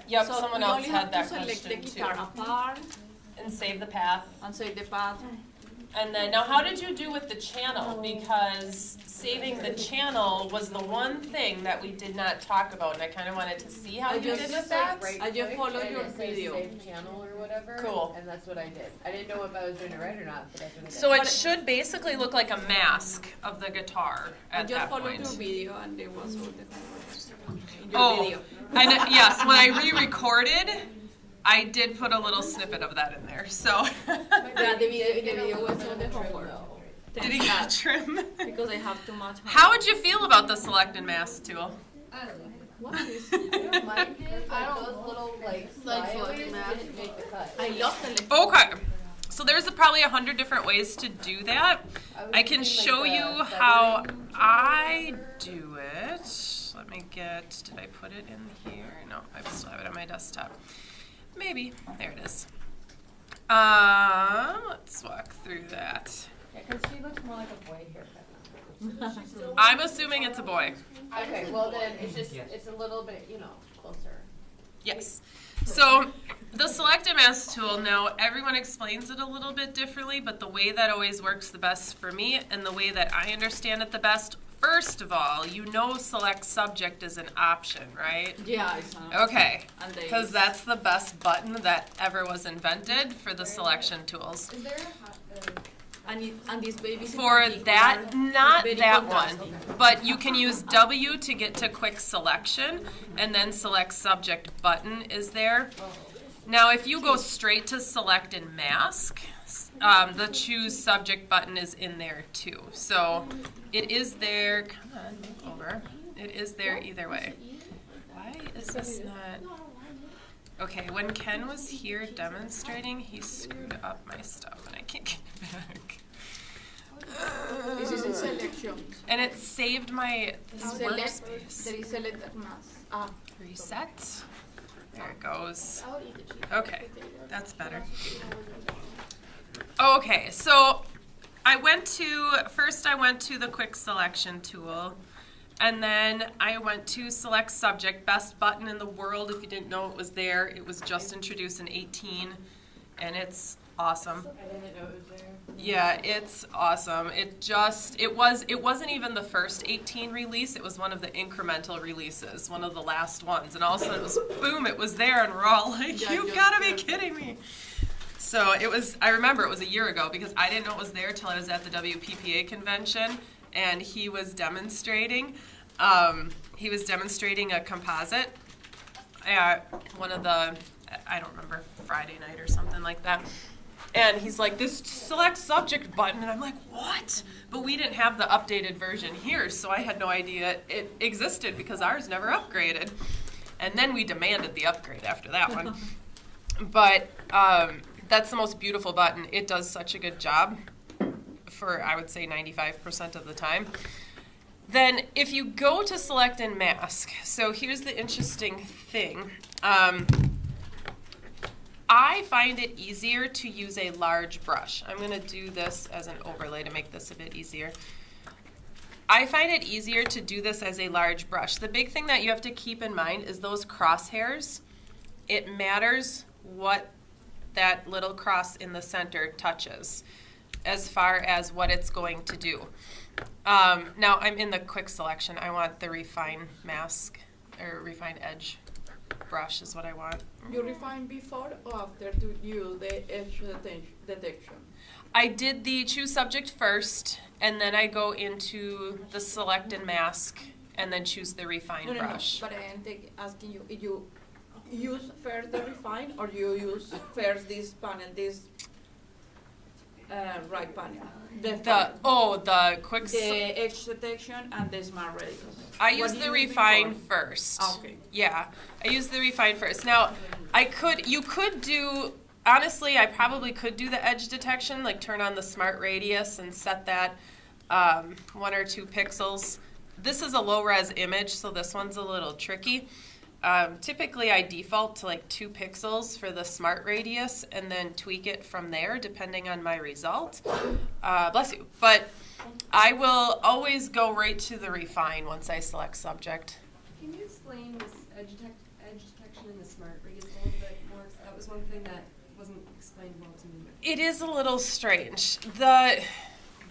Yep, so someone you else only had have that to select question the guitar too. apart And save the path. and save the path. And then, now how did you do with the channel? Because saving the channel was the one thing that we did not talk about, and I kind of wanted to see how you did with that. I just followed your video. Save channel or whatever. Cool. And that's what I did. I didn't know if I was doing it right or not, but that's what I did. So it should basically look like a mask of the guitar I at just that followed your point. video and it was all the time. Oh, Video. and yes, when I re-recorded, I did put a little snippet of that in there, so. Yeah, the video was all the homework. Did he get trim? Because I have too much. How would you feel about the select and mask tool? I don't know. What is? I don't mind it, but those little like Like flyaways math. didn't make the cut. I love the electric. Okay, so there's probably 100 different ways to do that. I can show you how I do it. Let me get, did I put it in here? No, I still have it on my desktop. Maybe, there it is. Let's walk through that. Yeah, because she looks more like a boy haircut. I'm assuming it's a boy. Okay, well then it's just, it's a little bit, closer. Yes. So the select and mask tool, now everyone explains it a little bit differently, but the way that always works the best for me and the way that I understand it the best, first of all, select subject is an option, right? Yeah, it's not. Okay, And they- because that's the best button that ever was invented for the selection tools. Is there And these babies. in For particular that, are not very that one, fantastic. but you can use W to get to quick selection, and then select subject button is there. Now, if you go straight to select and mask, the choose subject button is in there too. So it is there, come on, over. It is there either way. Why is this not? Okay, when Ken was here demonstrating, he screwed up my stuff and I can't get it back. This is in selection. And it saved my this Select, workspace. there is select mask. Reset. There it goes. Okay, that's better. Okay, so I went to the quick selection tool, and then I went to select subject, best button in the world. If you didn't know it was there, it was just introduced in 18, and it's awesome. I didn't know it was there. Yeah, it's awesome. It wasn't even the first 18 release, it was one of the incremental releases, one of the last ones. And all of a sudden it was, boom, it was there, and we're all like, Yeah, you've gotta be kidding me. So I remember it was a year ago because I didn't know it was there till I was at the WPPA convention, and he was demonstrating a composite at one of the, I don't remember, Friday night or something like that. And he's like, this select subject button, and I'm like, what? But we didn't have the updated version here, so I had no idea it existed because ours never upgraded. And then we demanded the upgrade after that one. But that's the most beautiful button. It does such a good job for, I would say, 95% of the time. Then if you go to select and mask, so here's the interesting thing. I find it easier to use a large brush. I'm going to do this as an overlay to make this a bit easier. I find it easier to do this as a large brush. The big thing that you have to keep in mind is those crosshairs. It matters what that little cross in the center touches as far as what it's going to do. Now I'm in the quick selection. I want the refine mask or refine edge brush is what I want. You refine before or after to use the edge detection? I did the choose subject first, and then I go into the select and mask, and then choose the refine brush. No, but I am asking you, if you use first the refine or you use first this panel, this right panel? The quick. The edge detection and the smart radius. I What use do the you use refine before? first. Okay. Yeah, I use the refine first. Now, you could do, honestly, I probably could do the edge detection, like turn on the smart radius and set that 1 or 2 pixels. This is a low res image, so this one's a little tricky. Typically I default to like 2 pixels for the smart radius and then tweak it from there depending on my result. Bless you. But I will always go right to the refine once I select subject. Can you explain this edge detection and the smart smart radius a little bit more? 'Cause that was one thing that wasn't explained well to me. It is a little strange.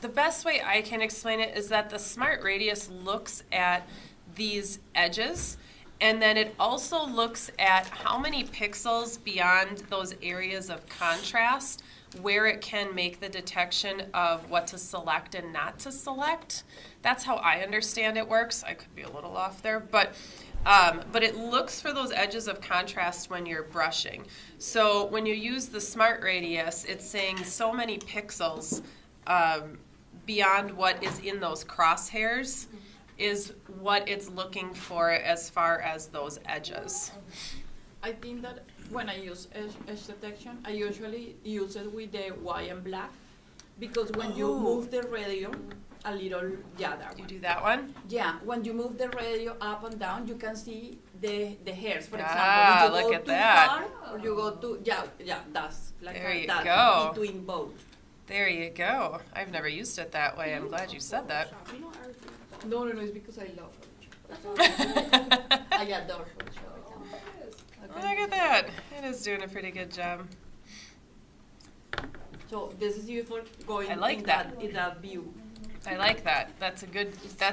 The best way I can explain it is that the smart radius looks at these edges, and then it also looks at how many pixels beyond those areas of contrast where it can make the detection of what to select and not to select. That's how I understand it works. I could be a little off there, but it looks for those edges of contrast when you're brushing. So when you use the smart radius, it's saying so many pixels beyond what is in those crosshairs is what it's looking for as far as those edges. I think that when I use edge detection, I usually use it with the white and black, because when you move the radio a little, that You one. do that one? Yeah, when you move the radio up and down, you can see the hairs. For Ah, example, if you look go at too that. far or you go too, that's like There you that go. between both. There you go. I've never used it that way. I'm glad you said that. No, it's because I love Photoshop. I adore Photoshop. Look at that. It is doing a pretty good job. So this is useful going I like that. in that view. I like that. That's a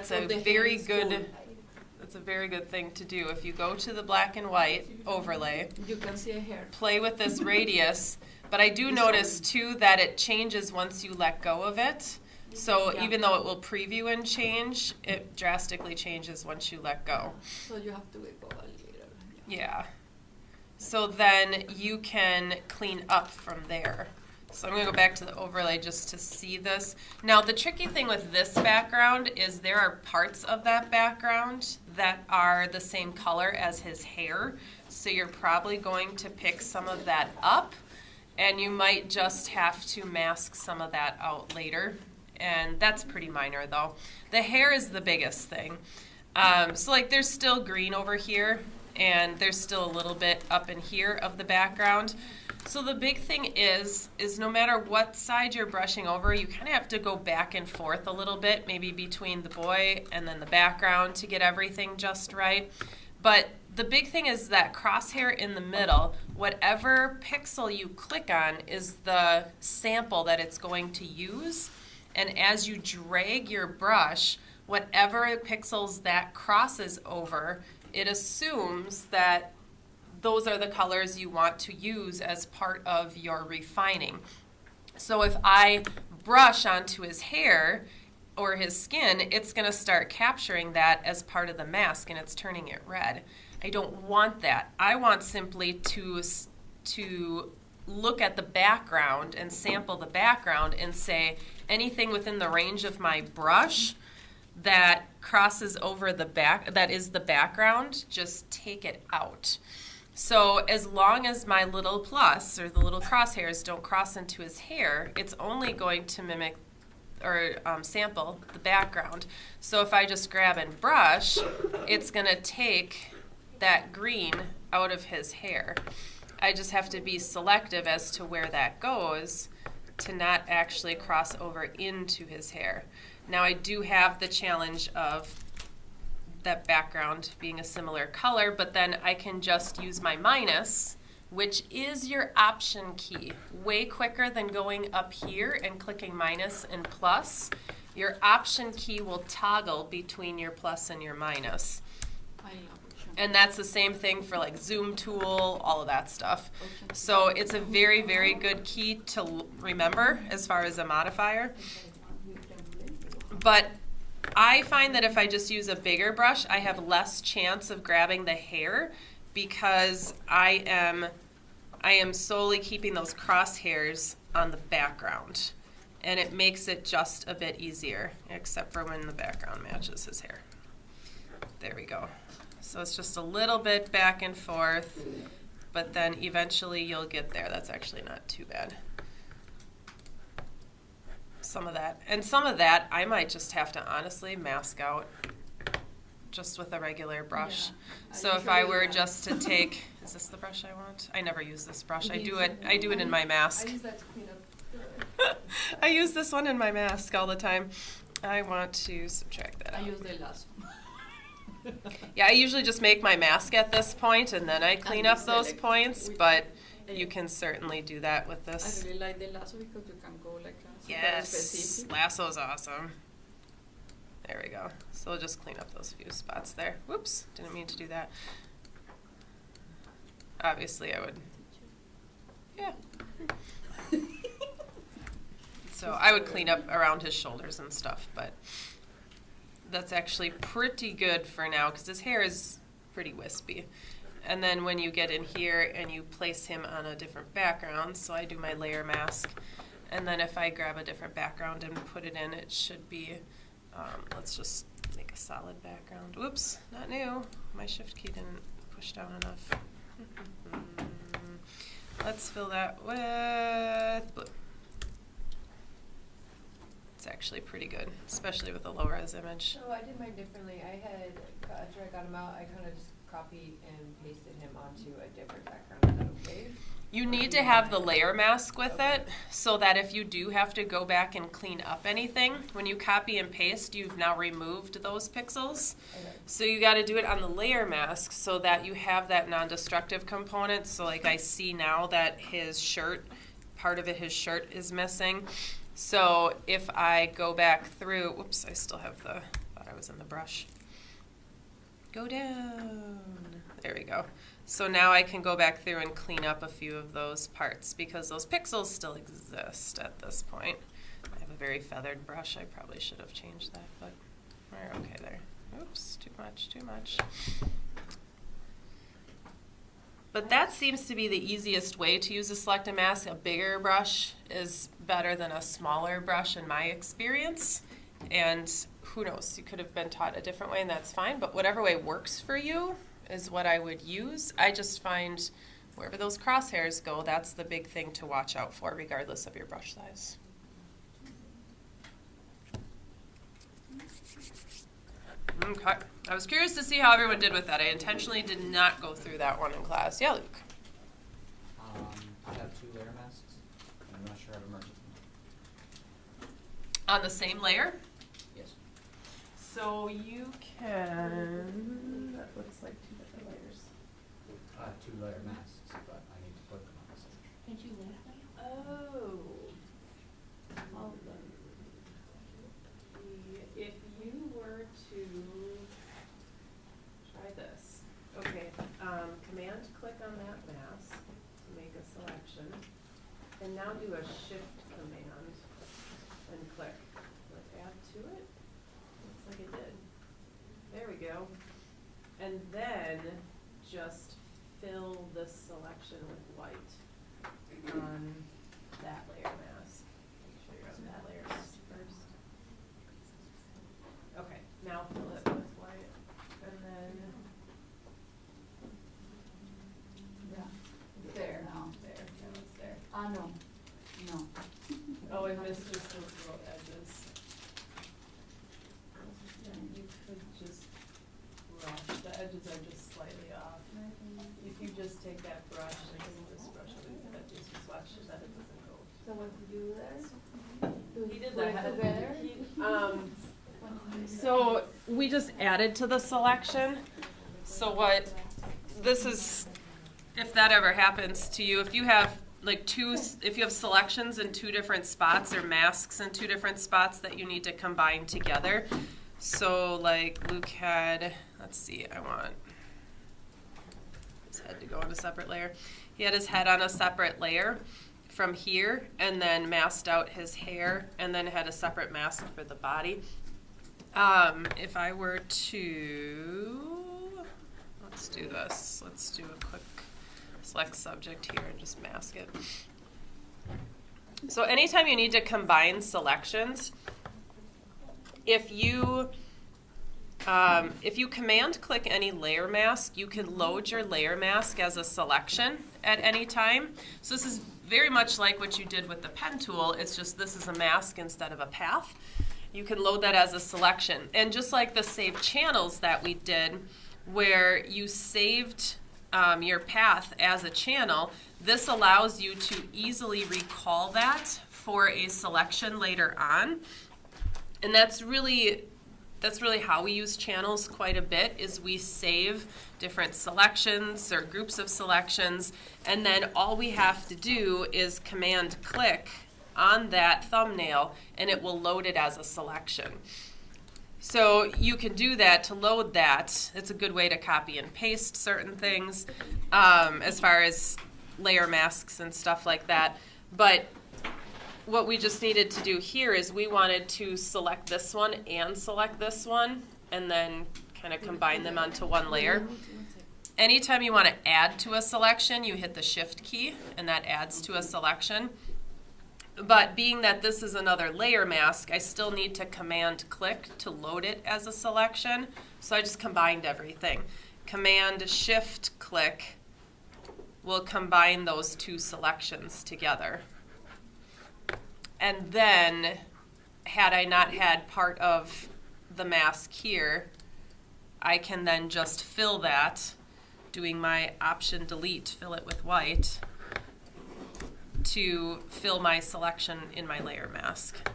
So the very hair is good, cool. that's a very good thing to do. If you go to the black and white overlay, You can see a hair. play with this radius, but I do notice too that it changes once you let go of it. So Yeah. even though it will preview and change, it drastically changes once you let go. So you have to go a little. Yeah. So then you can clean up from there. So I'm going to go back to the overlay just to see this. Now the tricky thing with this background is there are parts of that background that are the same color as his hair. So you're probably going to pick some of that up, and you might just have to mask some of that out later. And that's pretty minor though. The hair is the biggest thing. So like there's still green over here, and there's still a little bit up in here of the background. So the big thing is no matter what side you're brushing over, you kind of have to go back and forth a little bit, maybe between the boy and then the background to get everything just right. But the big thing is that crosshair in the middle, whatever pixel you click on is the sample that it's going to use. And as you drag your brush, whatever pixels that crosses over, it assumes that those are the colors you want to use as part of your refining. So if I brush onto his hair or his skin, it's going to start capturing that as part of the mask, and it's turning it red. I don't want that. I want simply to look at the background and sample the background and say anything within the range of my brush that crosses over the back, that is the background, just take it out. So as long as my little plus or the little crosshairs don't cross into his hair, it's only going to mimic or sample the background. So if I just grab and brush, it's going to take that green out of his hair. I just have to be selective as to where that goes to not actually cross over into his hair. Now I do have the challenge of that background being a similar color, but then I can just use my minus, which is your option key. Way quicker than going up here and clicking minus and plus. Your option key will toggle between your plus and your minus. I love it. And that's the same thing for like zoom tool, all of that stuff. So it's a very, very good key to remember as far as a modifier. But I find that if I just use a bigger brush, I have less chance of grabbing the hair because I am solely keeping those crosshairs on the background. And it makes it just a bit easier, except for when the background matches his hair. There we go. So it's just a little bit back and forth, but then eventually you'll get there. That's actually not too bad. Some of that. And some of that I might just have to honestly mask out just with a regular brush. Yeah, So if I were just to take, is this the brush I want? I never use this brush. I do it in my I mask. use that to clean up. I use this one in my mask all the time. I want to subtract that I out. use the last one. Yeah, I usually just make my mask at this point and then I clean you up those select points, which- but you can certainly do that with I this. really like the lasso because you can go like a super Yes, specific. lasso's awesome. There we go. So we'll just clean up those few spots there. Whoops, didn't mean to do that. Obviously I would, yeah. So I would clean up around his shoulders and stuff, but that's actually pretty good for now because his hair is pretty wispy. And then when you get in here and you place him on a different background, so I do my layer mask, and then if I grab a different background and put it in, it should be, let's just make a solid background. Whoops, not new. My shift key didn't push down enough. Let's fill that with blue. It's actually pretty good, especially with a low res image. So I did mine differently. After I got him out, I kind of just copied and pasted him onto a different background. Is that okay? You need to have the layer mask with it so that if you do have to go back and clean up anything, when you copy and paste, you've now removed those pixels. Okay. So you got to do it on the layer mask so that you have that non-destructive component. So like I see now that his shirt, part of it, his shirt is missing. So if I go back through, whoops, I still have thought I was in the brush. Go down. There we go. So now I can go back through and clean up a few of those parts because those pixels still exist at this point. I have a very feathered brush. I probably should have changed that, but we're okay there. Oops, too much, too much. But that seems to be the easiest way to use a selective mask. A bigger brush is better than a smaller brush in my experience. And who knows, you could have been taught a different way and that's fine, but whatever way works for you is what I would use. I just find wherever those crosshairs go, that's the big thing to watch out for regardless of your brush size. Okay, I was curious to see how everyone did with that. I intentionally did not go through that one in class. Yeah, Luke. I have 2 layer masks, and I'm not sure how to merge them. On the same layer? Yes. So you can, that looks like 2 different layers. I have 2 layer masks, but I need to put them on the same. Did you laugh at him? Oh. All of them. If you were to try this, okay, command click on that mask to make a selection, and now do a shift command and click. Let's add to it. Looks like it did. There we go. And then just fill the selection with white on that layer mask. Make sure you're on that layer mask first. Okay, now fill it with white, and then There now. there, now it's there. No. No. Oh, I missed just those little edges. You could just brush, the edges are just slightly off. If you just take that brush and just brush it with the edges, just watch that it doesn't go. So what did you do there? He did Put it that. together? So we just added to the selection. So what, this is, if that ever happens to you, if you have like if you have selections in 2 different spots or masks in 2 different spots that you need to combine together. So like Luke had, let's see, I want his head to go on a separate layer. He had his head on a separate layer from here and then masked out his hair and then had a separate mask for the body. If I were to, let's do this. Let's do a quick select subject here and just mask it. So anytime you need to combine selections, if you command click any layer mask, you can load your layer mask as a selection at any time. So this is very much like what you did with the pen tool. It's just this is a mask instead of a path. You can load that as a selection. And just like the save channels that we did, where you saved your path as a channel, this allows you to easily recall that for a selection later on. And that's really that's really how we use channels quite a bit, is we save different selections or groups of selections, and then all we have to do is command click on that thumbnail and it will load it as a selection. So you can do that to load that. It's a good way to copy and paste certain things as far as layer masks and stuff like that. But what we just needed to do here is we wanted to select this one and select this one and then kind of combine them onto one layer. Anytime you want to add to a selection, you hit the shift key and that adds to a selection. But being that this is another layer mask, I still need to command click to load it as a selection. So I just combined everything. Command shift click will combine those two selections together. And then, had I not had part of the mask here, I can then just fill that, doing my option delete, fill it with white, to fill my selection in my layer mask.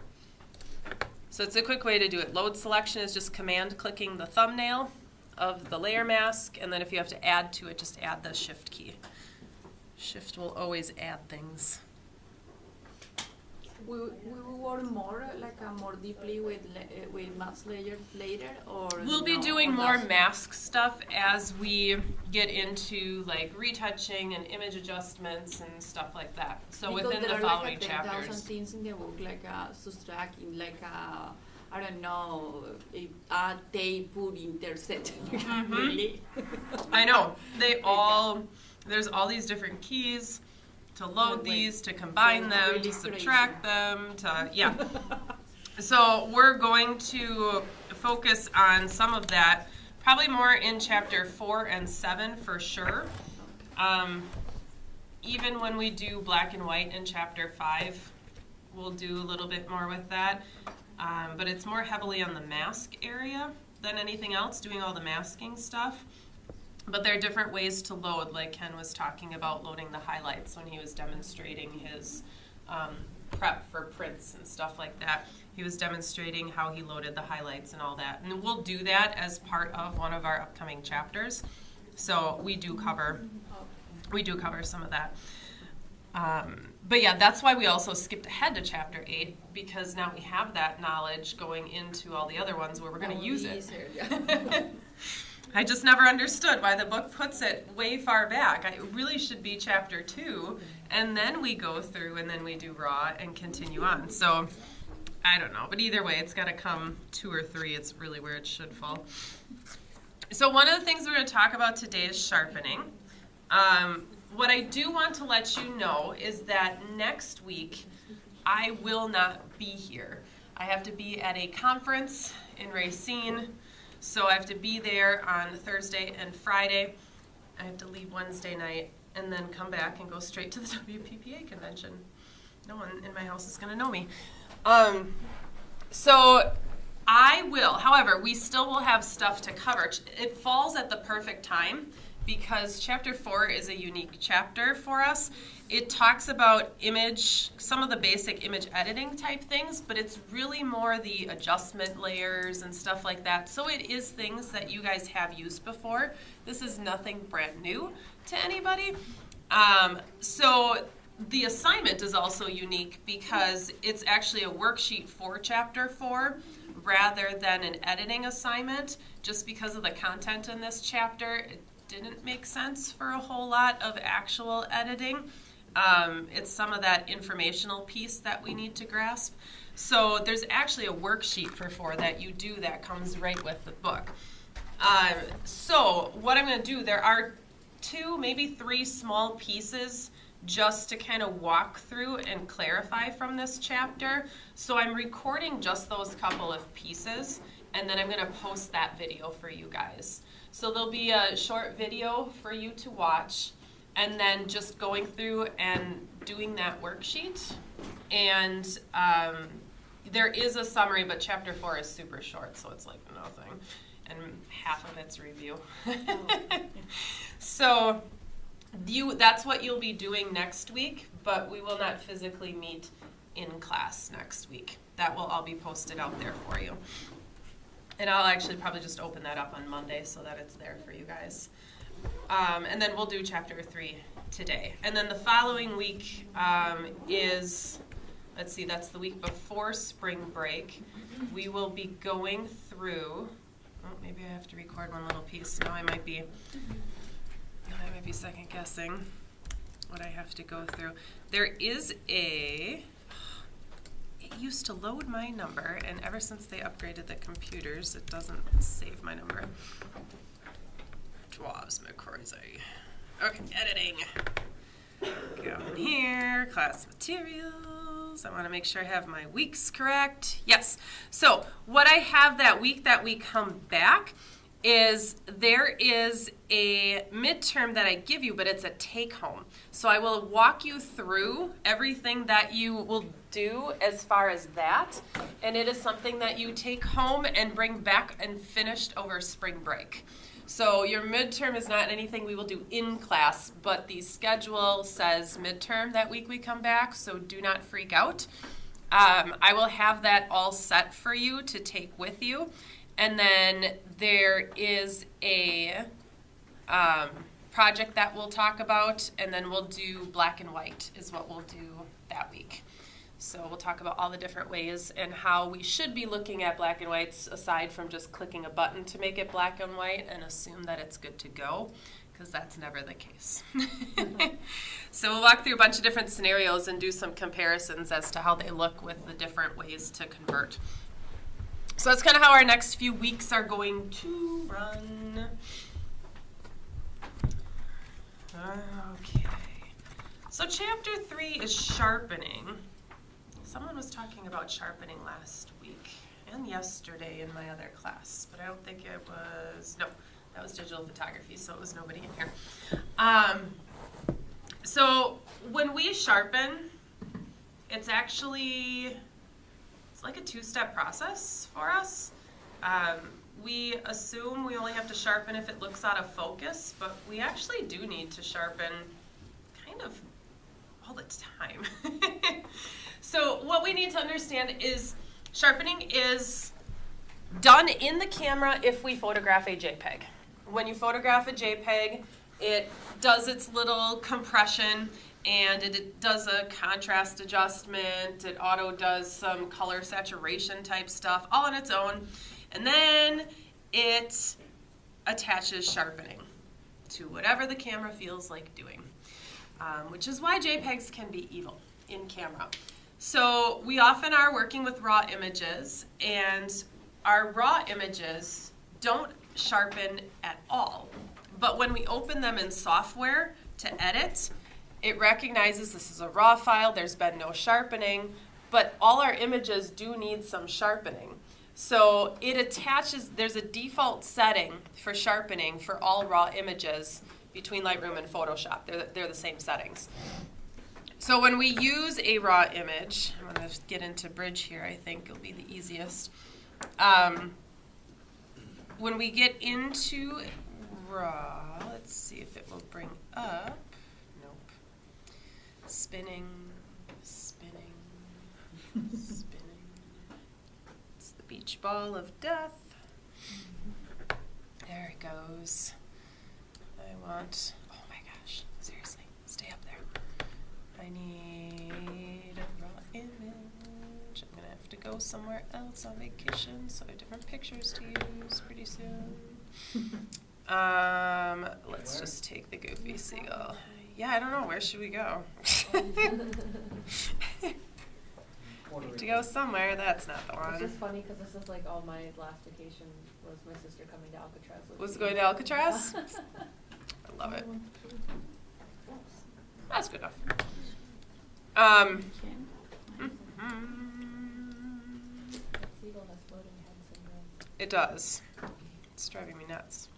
So it's a quick way to do it. Load selection is just command clicking the thumbnail of the layer mask, and then if you have to add to it, just add the shift key. Shift will always add things. We will work more more deeply with mask layers later, or We'll be no, doing or more that's- mask stuff as we get into like retouching and image adjustments and stuff like that. So because within the there are following like 10,000 chapters. things in the book, subtracting, I don't know, a table intersect. Really? I know. There's all these different keys to load Wait. these, to combine That's them, really to subtract crazy. them, yeah. So we're going to focus on some of that, probably more in chapter 4 and 7 for sure. Even when we do black and white in chapter 5, we'll do a little bit more with that. But it's more heavily on the mask area than anything else, doing all the masking stuff. But there are different ways to load, like Ken was talking about loading the highlights when he was demonstrating his prep for prints and stuff like that. He was demonstrating how he loaded the highlights and all that. And we'll do that as part of one of our upcoming chapters. So we do cover some of that. But yeah, that's why we also skipped ahead to chapter 8, because now we have that knowledge going into all the other ones where we're going to use it. I just never understood why the book puts it way far back. It really should be chapter 2, and then we go through, and then we do raw and continue on. So I don't know, but either way, it's got to come 2 or 3. It's really where it should fall. So one of the things we're going to talk about today is sharpening. What I do want to let you know is that next week I will not be here. I have to be at a conference in Racine. So I have to be there on Thursday and Friday. I have to leave Wednesday night and then come back and go straight to the WPPA convention. No one in my house is going to know me. So I will. However, we still will have stuff to cover. It falls at the perfect time because chapter 4 is a unique chapter for us. It talks about some of the basic image editing type things, but it's really more the adjustment layers and stuff like that. So it is things that you guys have used before. This is nothing brand new to anybody. So the assignment is also unique because it's actually a worksheet for chapter 4 rather than an editing assignment. Just because of the content in this chapter, it didn't make sense for a whole lot of actual editing. It's some of that informational piece that we need to grasp. So there's actually a worksheet for 4 that you do that comes right with the book. So what I'm going to do, there are 2, maybe 3 small pieces just to kind of walk through and clarify from this chapter. So I'm recording just those couple of pieces, and then I'm going to post that video for you guys. So there'll be a short video for you to watch, and then just going through and doing that worksheet. And there is a summary, but chapter 4 is super short, so it's like nothing. And half of it's review. So that's what you'll be doing next week, but we will not physically meet in class next week. That will all be posted out there for you. And I'll actually probably just open that up on Monday so that it's there for you guys. And then we'll do chapter 3 today. And then the following week is, let's see, that's the week before spring break. We will be going through, oh, maybe I have to record one little piece. Now I might be second guessing what I have to go through. There is it used to load my number, and ever since they upgraded the computers, it doesn't save my number. Dwarves McCrory. Okay, editing. Go in here, class materials. I want to make sure I have my weeks correct. Yes. So what I have that week we come back is there is a midterm that I give you, but it's a take-home. So I will walk you through everything that you will do as far as that, and it is something that you take home and bring back and finished over spring break. So your midterm is not anything we will do in class, but the schedule says midterm that week we come back, so do not freak out. I will have that all set for you to take with you. And then there is a project that we'll talk about, and then we'll do black and white is what we'll do that week. So we'll talk about all the different ways and how we should be looking at black and whites aside from just clicking a button to make it black and white and assume that it's good to go, because that's never the case. So we'll walk through a bunch of different scenarios and do some comparisons as to how they look with the different ways to convert. So that's kind of how our next few weeks are going to run. Okay. So chapter 3 is sharpening. Someone was talking about sharpening last week and yesterday in my other class, but I don't think it was, no, that was digital photography, so it was nobody in here. So when we sharpen, it's actually, it's like a two-step process for us. We assume we only have to sharpen if it looks out of focus, but we actually do need to sharpen kind of all the time. So what we need to understand is sharpening is done in the camera if we photograph a JPEG. When you photograph a JPEG, it does its little compression, and it does a contrast adjustment. It auto does some color saturation type stuff all on its own. And then it attaches sharpening to whatever the camera feels like doing, which is why JPEGs can be evil in camera. So we often are working with raw images, and our raw images don't sharpen at all. But when we open them in software to edit, it recognizes this is a raw file, there's been no sharpening, but all our images do need some sharpening. So it attaches, there's a default setting for sharpening for all raw images between Lightroom and Photoshop. They're the same settings. So when we use a raw image, I'm going to get into Bridge here, I think it'll be the easiest. When we get into raw, let's see if it will bring up. Nope. Spinning. It's the beach ball of death. There it goes. I want, oh my gosh, seriously, stay up there. I need a raw image. I'm going to have to go somewhere else on vacation, so I have different pictures to use pretty soon. Let's just take the goofy seagull. Yeah, I don't know. Where should we go? To go somewhere. That's not the It's one. just funny because this is like all my last vacation was my sister coming to Alcatraz. with Was me. going to Alcatraz? I love it. That's good enough. That seagull has floating head syndrome. It does. It's driving me nuts.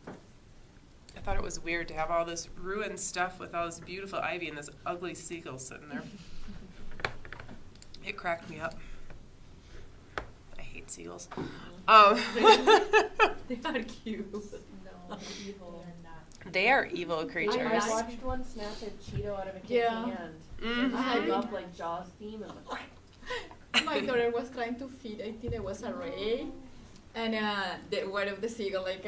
I thought it was weird to have all this ruined stuff with all this beautiful ivy and this ugly seagull sitting there. It cracked me up. I hate seagulls. They are cute. No, evil. They are evil creatures. I watched one snatch a Cheeto out of a kid's Yeah. hand. Mhm. I love like Jaws theme. And My daughter was trying to feed, I think it was a ray, And one of the seagull like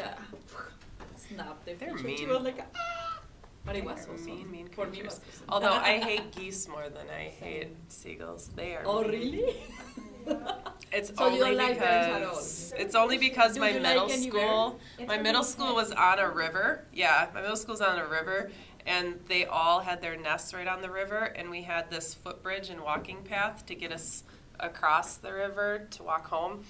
snapped the They're fish. And she mean. was like, ah! But it was They're awesome. mean For me, it creatures. was awesome. Although I hate geese more than I hate seagulls. They are Oh, mean. really? It's So you only don't like birds at all? because it's only because Do my you middle like any school It's my when middle they school was nest. on a river. Yeah, my middle school's on a river, and they all had their nests right on the river, and we had this footbridge and walking path to get us across the river to walk home.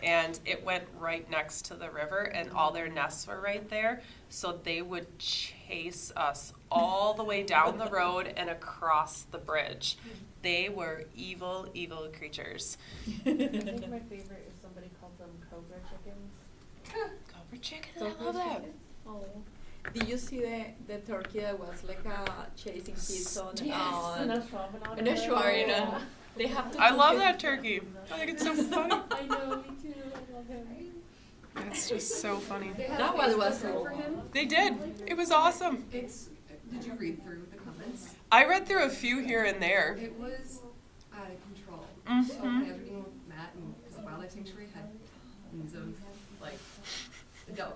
And it went right next to the river, and all their nests were right there. So they would chase us all the way down the road and across the bridge. They were evil, evil creatures. I think my favorite is somebody called them cobra chickens. Cobra chicken, I love that. Oh. Did you see the turkey that was like chasing kids on And a schwaben in a schwerin? They have to I cook love it. that turkey. I think it's so funny. I know, me too. I love him. It's just so funny. They had That a was Facebook so group for him. They did. It was awesome. It's, did you read through the comments? I read through a few here and there. It was out of control. Mhm. So funny. I was reading with Matt, and because the wildlife sanctuary had tons of, like,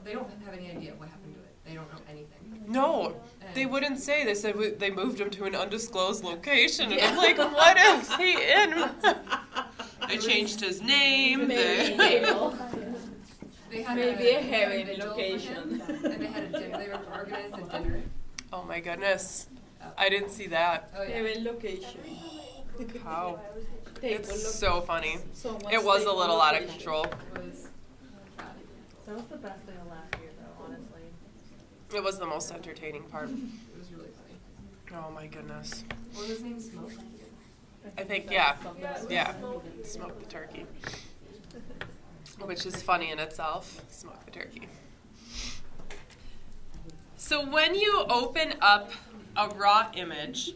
they don't have any idea what happened to it. They don't know anything. No, And they wouldn't say. They said they moved him to an undisclosed location, and I'm like, what is he in? They changed his name. Maybe. They had Maybe a heaven vigil for location. him, and they had a dinner. They organized a dinner. Oh my goodness, I didn't see that. Oh yeah. Heaven location. How? Table It's so funny. so much It was a table little out of location. control. It was bad. That was the best thing of last year, though, honestly. It was the most entertaining part. It was really funny. Oh my goodness. What was his name? Smoke. I think, yeah, smoke the turkey. Which is funny in itself, smoke the turkey. So when you open up a raw image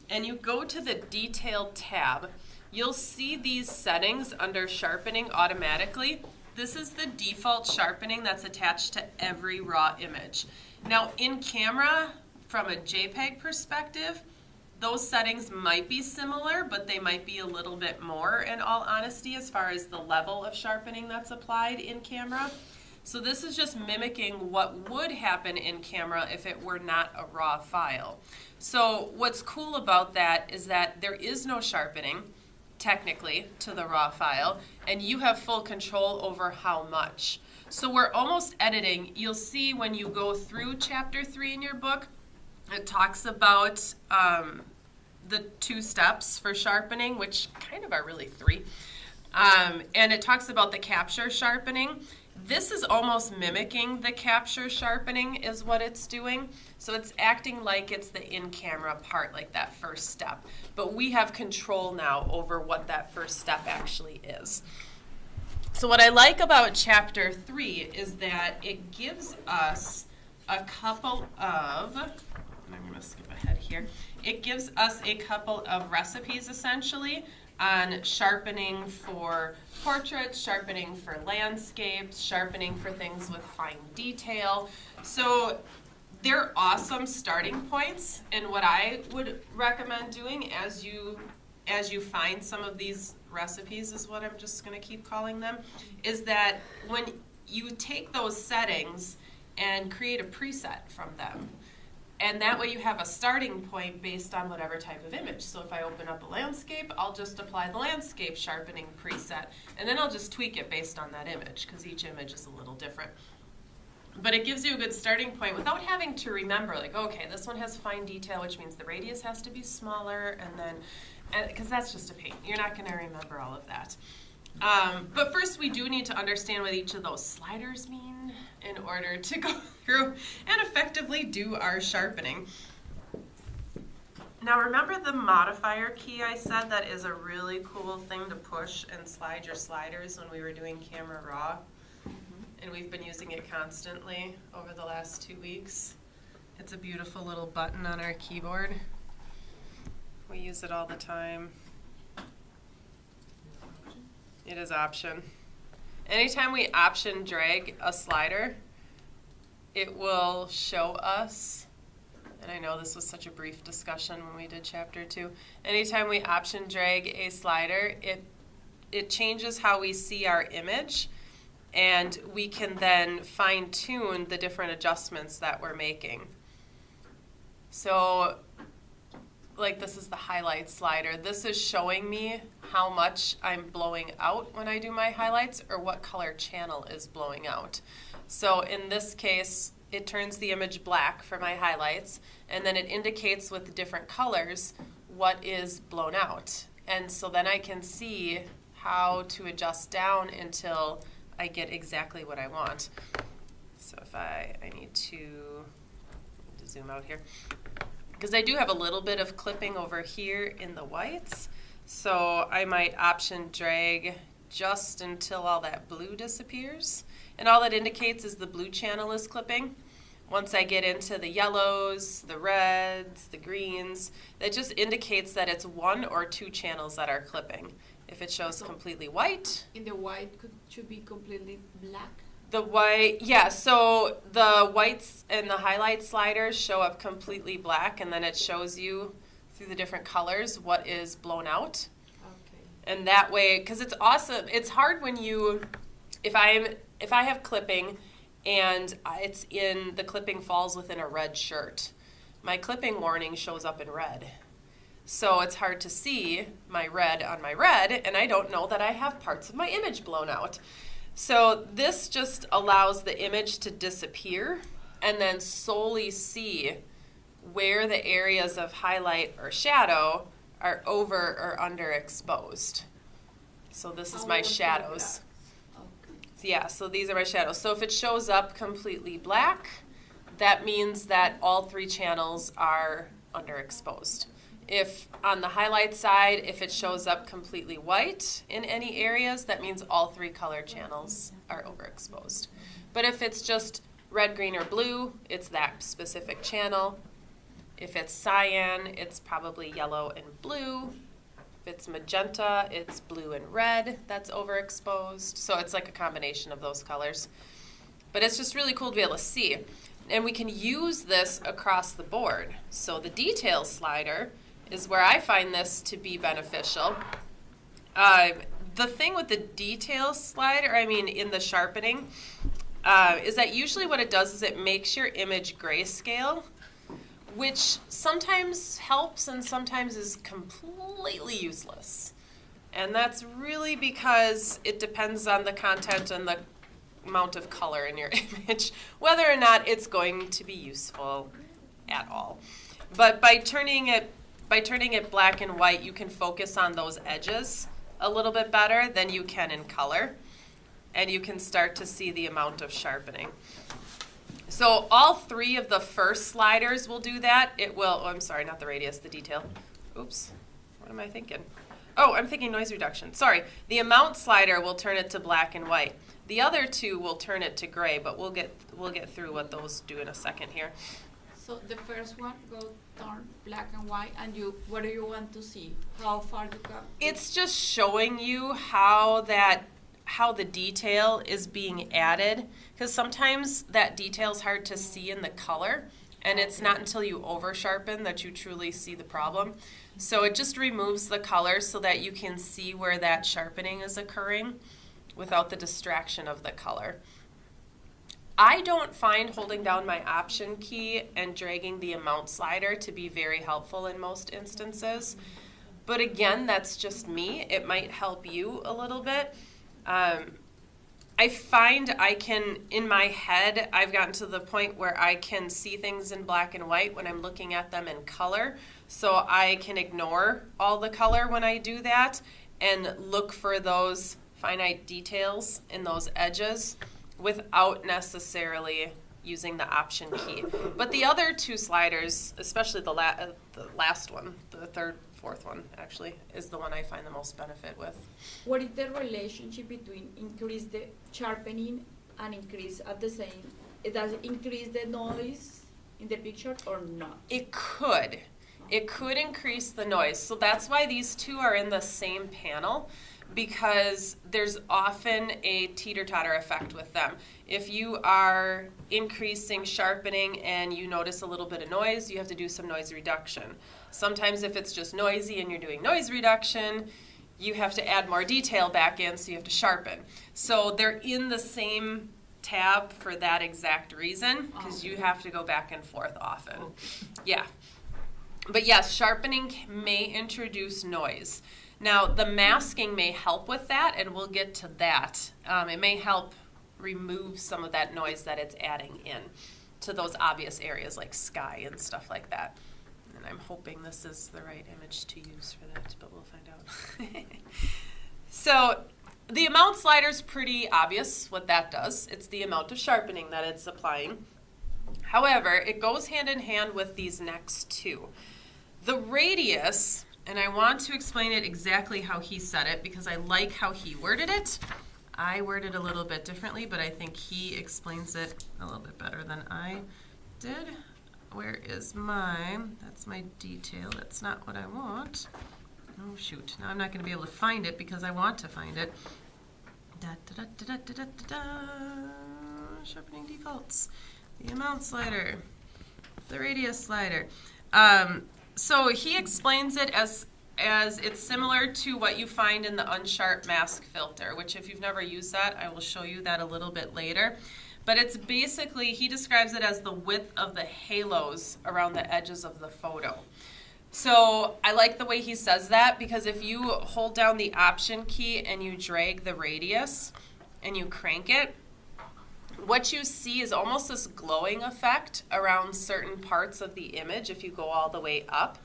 and you go to the detail tab, you'll see these settings under sharpening automatically. This is the default sharpening that's attached to every raw image. Now in camera, from a JPEG perspective, those settings might be similar, but they might be a little bit more, in all honesty, as far as the level of sharpening that's applied in camera. So this is just mimicking what would happen in camera if it were not a raw file. So what's cool about that is that there is no sharpening, technically, to the raw file, and you have full control over how much. So we're almost editing. You'll see when you go through chapter 3 in your book, it talks about the 2 steps for sharpening, which kind of are really 3. And it talks about the capture sharpening. This is almost mimicking the capture sharpening is what it's doing. So it's acting like it's the in-camera part, like that first step. But we have control now over what that first step actually is. So what I like about chapter 3 is that it gives us a couple of, and I'm going to skip ahead here, it gives us a couple of recipes essentially on sharpening for portraits, sharpening for landscapes, sharpening for things with fine detail. So they're awesome starting points, and what I would recommend doing as you find some of these recipes, is what I'm just going to keep calling them, is that when you take those settings and create a preset from them. And that way you have a starting point based on whatever type of image. So if I open up a landscape, I'll just apply the landscape sharpening preset. And then I'll just tweak it based on that image, because each image is a little different. But it gives you a good starting point without having to remember, like, okay, this one has fine detail, which means the radius has to be smaller, and then, because that's just a pain. You're not going to remember all of that. But first we do need to understand what each of those sliders mean in order to go through and effectively do our sharpening. Now remember the modifier key I said that is a really cool thing to push and slide your sliders when we were doing camera raw? And we've been using it constantly over the last 2 weeks. It's a beautiful little button on our keyboard. We use it all the time. It is option. Anytime we option drag a slider, it will show us, and I know this was such a brief discussion when we did chapter 2, anytime we option drag a slider, it changes how we see our image, and we can then fine tune the different adjustments that we're making. So, like this is the highlight slider. This is showing me how much I'm blowing out when I do my highlights or what color channel is blowing out. So in this case, it turns the image black for my highlights, and then it indicates with different colors what is blown out. And so then I can see how to adjust down until I get exactly what I want. So if I need to zoom out here, because I do have a little bit of clipping over here in the whites, so I might option drag just until all that blue disappears. And all that indicates is the blue channel is clipping. Once I get into the yellows, the reds, the greens, that just indicates that it's one or two channels that are clipping. If it shows completely white. In the white should be completely black. The white, yeah, so the whites and the highlight sliders show up completely black, and then it shows you through the different colors what is blown out. Okay. And that way, because it's awesome, it's hard when you, if I have clipping and it's in, the clipping falls within a red shirt, my clipping warning shows up in red. So it's hard to see my red on my red, and I don't know that I have parts of my image blown out. So this just allows the image to disappear and then solely see where the areas of highlight or shadow are over or underexposed. So this is my shadows. Okay. Yeah, so these are my shadows. So if it shows up completely black, that means that all three channels are underexposed. If on the highlight side, if it shows up completely white in any areas, that means all three color channels are overexposed. But if it's just red, green, or blue, it's that specific channel. If it's cyan, it's probably yellow and blue. If it's magenta, it's blue and red that's overexposed. So it's like a combination of those colors. But it's just really cool to be able to see. And we can use this across the board. So the detail slider is where I find this to be beneficial. The thing with the detail slider, in the sharpening, is that usually what it does is it makes your image grayscale, which sometimes helps and sometimes is completely useless. And that's really because it depends on the content and the amount of color in your image, whether or not it's going to be useful at all. But by turning it black and white, you can focus on those edges a little bit better than you can in color, and you can start to see the amount of sharpening. So all three of the first sliders will do that. It will, not the radius, the detail. Oops, what am I thinking? Oh, I'm thinking noise reduction. Sorry, the amount slider will turn it to black and white. The other two will turn it to gray, but we'll get through what those do in a second here. So the first one goes turn black and white, and what do you want to see? How far to come? It's just showing you how the detail is being added, because sometimes that detail is hard to see in the color, and it's not until you over sharpen that you truly see the problem. So it just removes the color so that you can see where that sharpening is occurring without the distraction of the color. I don't find holding down my option key and dragging the amount slider to be very helpful in most instances. But again, that's just me. It might help you a little bit. I find I can, in my head, I've gotten to the point where I can see things in black and white when I'm looking at them in color. So I can ignore all the color when I do that and look for those finite details in those edges without necessarily using the option key. But the other two sliders, especially the last one, the third, fourth one actually, is the one I find the most benefit with. What is the relationship between increase the sharpening and increase at the same? Does it increase the noise in the picture or not? It could. It could increase the noise. So that's why these two are in the same panel, because there's often a teeter-totter effect with them. If you are increasing sharpening and you notice a little bit of noise, you have to do some noise reduction. Sometimes if it's just noisy and you're doing noise reduction, you have to add more detail back in, so you have to sharpen. So they're in the same tab for that exact reason, because you have to go back and forth often. Yeah. But yes, sharpening may introduce noise. Now, the masking may help with that, and we'll get to that. It may help remove some of that noise that it's adding in to those obvious areas like sky and stuff like that. And I'm hoping this is the right image to use for that, but we'll find out. So the amount slider is pretty obvious what that does. It's the amount of sharpening that it's applying. However, it goes hand in hand with these next two. The radius, and I want to explain it exactly how he said it because I like how he worded it. I worded a little bit differently, but I think he explains it a little bit better than I did. Where is that's my detail. That's not what I want. Oh shoot, now I'm not going to be able to find it because I want to find it. Sharpening defaults. The amount slider. The radius slider. So he explains it as it's similar to what you find in the unsharp mask filter, which if you've never used that, I will show you that a little bit later. But it's basically, he describes it as the width of the halos around the edges of the photo. So I like the way he says that because if you hold down the Option key and you drag the radius and you crank it, what you see is almost this glowing effect around certain parts of the image if you go all the way up.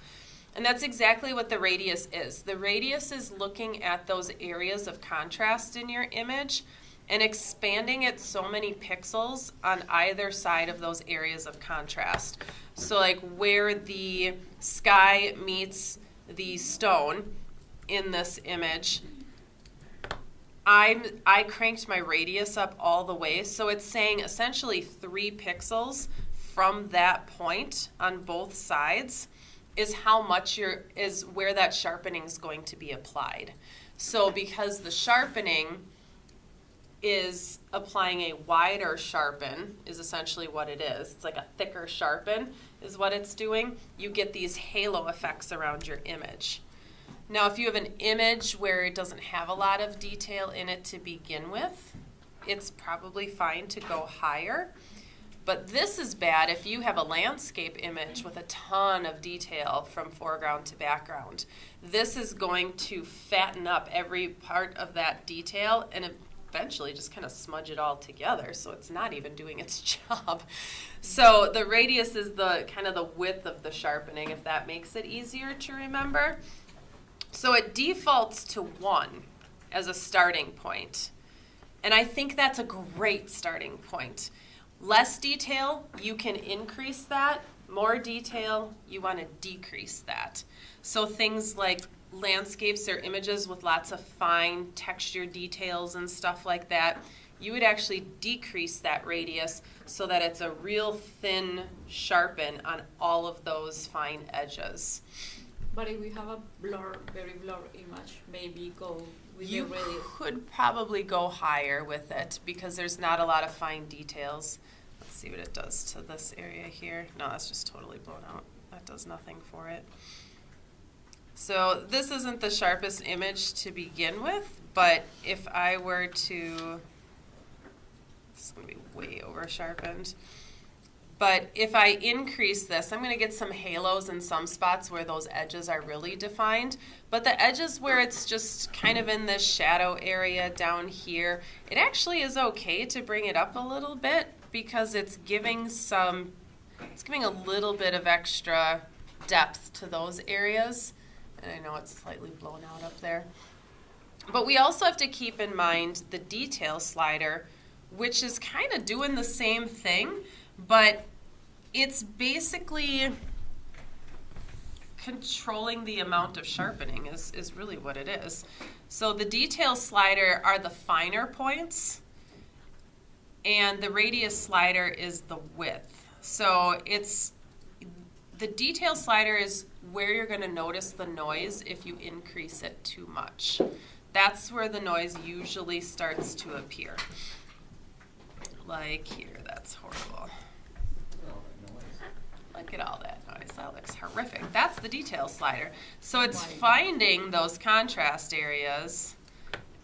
And that's exactly what the radius is. The radius is looking at those areas of contrast in your image and expanding it so many pixels on either side of those areas of contrast. So like where the sky meets the stone in this image, I cranked my radius up all the way, so it's saying essentially 3 pixels from that point on both sides is how much is where that sharpening is going to be applied. So because the sharpening is applying a wider sharpen is essentially what it is. It's like a thicker sharpen is what it's doing. You get these halo effects around your image. Now, if you have an image where it doesn't have a lot of detail in it to begin with, it's probably fine to go higher. But this is bad if you have a landscape image with a ton of detail from foreground to background. This is going to fatten up every part of that detail and eventually just kind of smudge it all together, so it's not even doing its job. So the radius is the kind of the width of the sharpening, if that makes it easier to remember. So it defaults to 1 as a starting point. And I think that's a great starting point. Less detail, you can increase that. More detail, you want to decrease that. So things like landscapes or images with lots of fine texture details and stuff like that, you would actually decrease that radius so that it's a real thin sharpen on all of those fine edges. But if we have a very blur image, maybe go with You the radius. could probably go higher with it because there's not a lot of fine details. Let's see what it does to this area here. No, that's just totally blown out. That does nothing for it. So this isn't the sharpest image to begin with, but if I were to, it's going to be way over sharpened. But if I increase this, I'm going to get some halos in some spots where those edges are really defined. But the edges where it's just kind of in this shadow area down here, it actually is okay to bring it up a little bit because it's giving a little bit of extra depth to those areas. And I know it's slightly blown out up there. But we also have to keep in mind the detail slider, which is kind of doing the same thing, but it's basically controlling the amount of sharpening is really what it is. So the detail slider are the finer points, and the radius slider is the width. So the detail slider is where you're going to notice the noise if you increase it too much. That's where the noise usually starts to appear. Like here, that's horrible. Look at all that noise. That looks horrific. That's the detail slider. So it's finding those contrast areas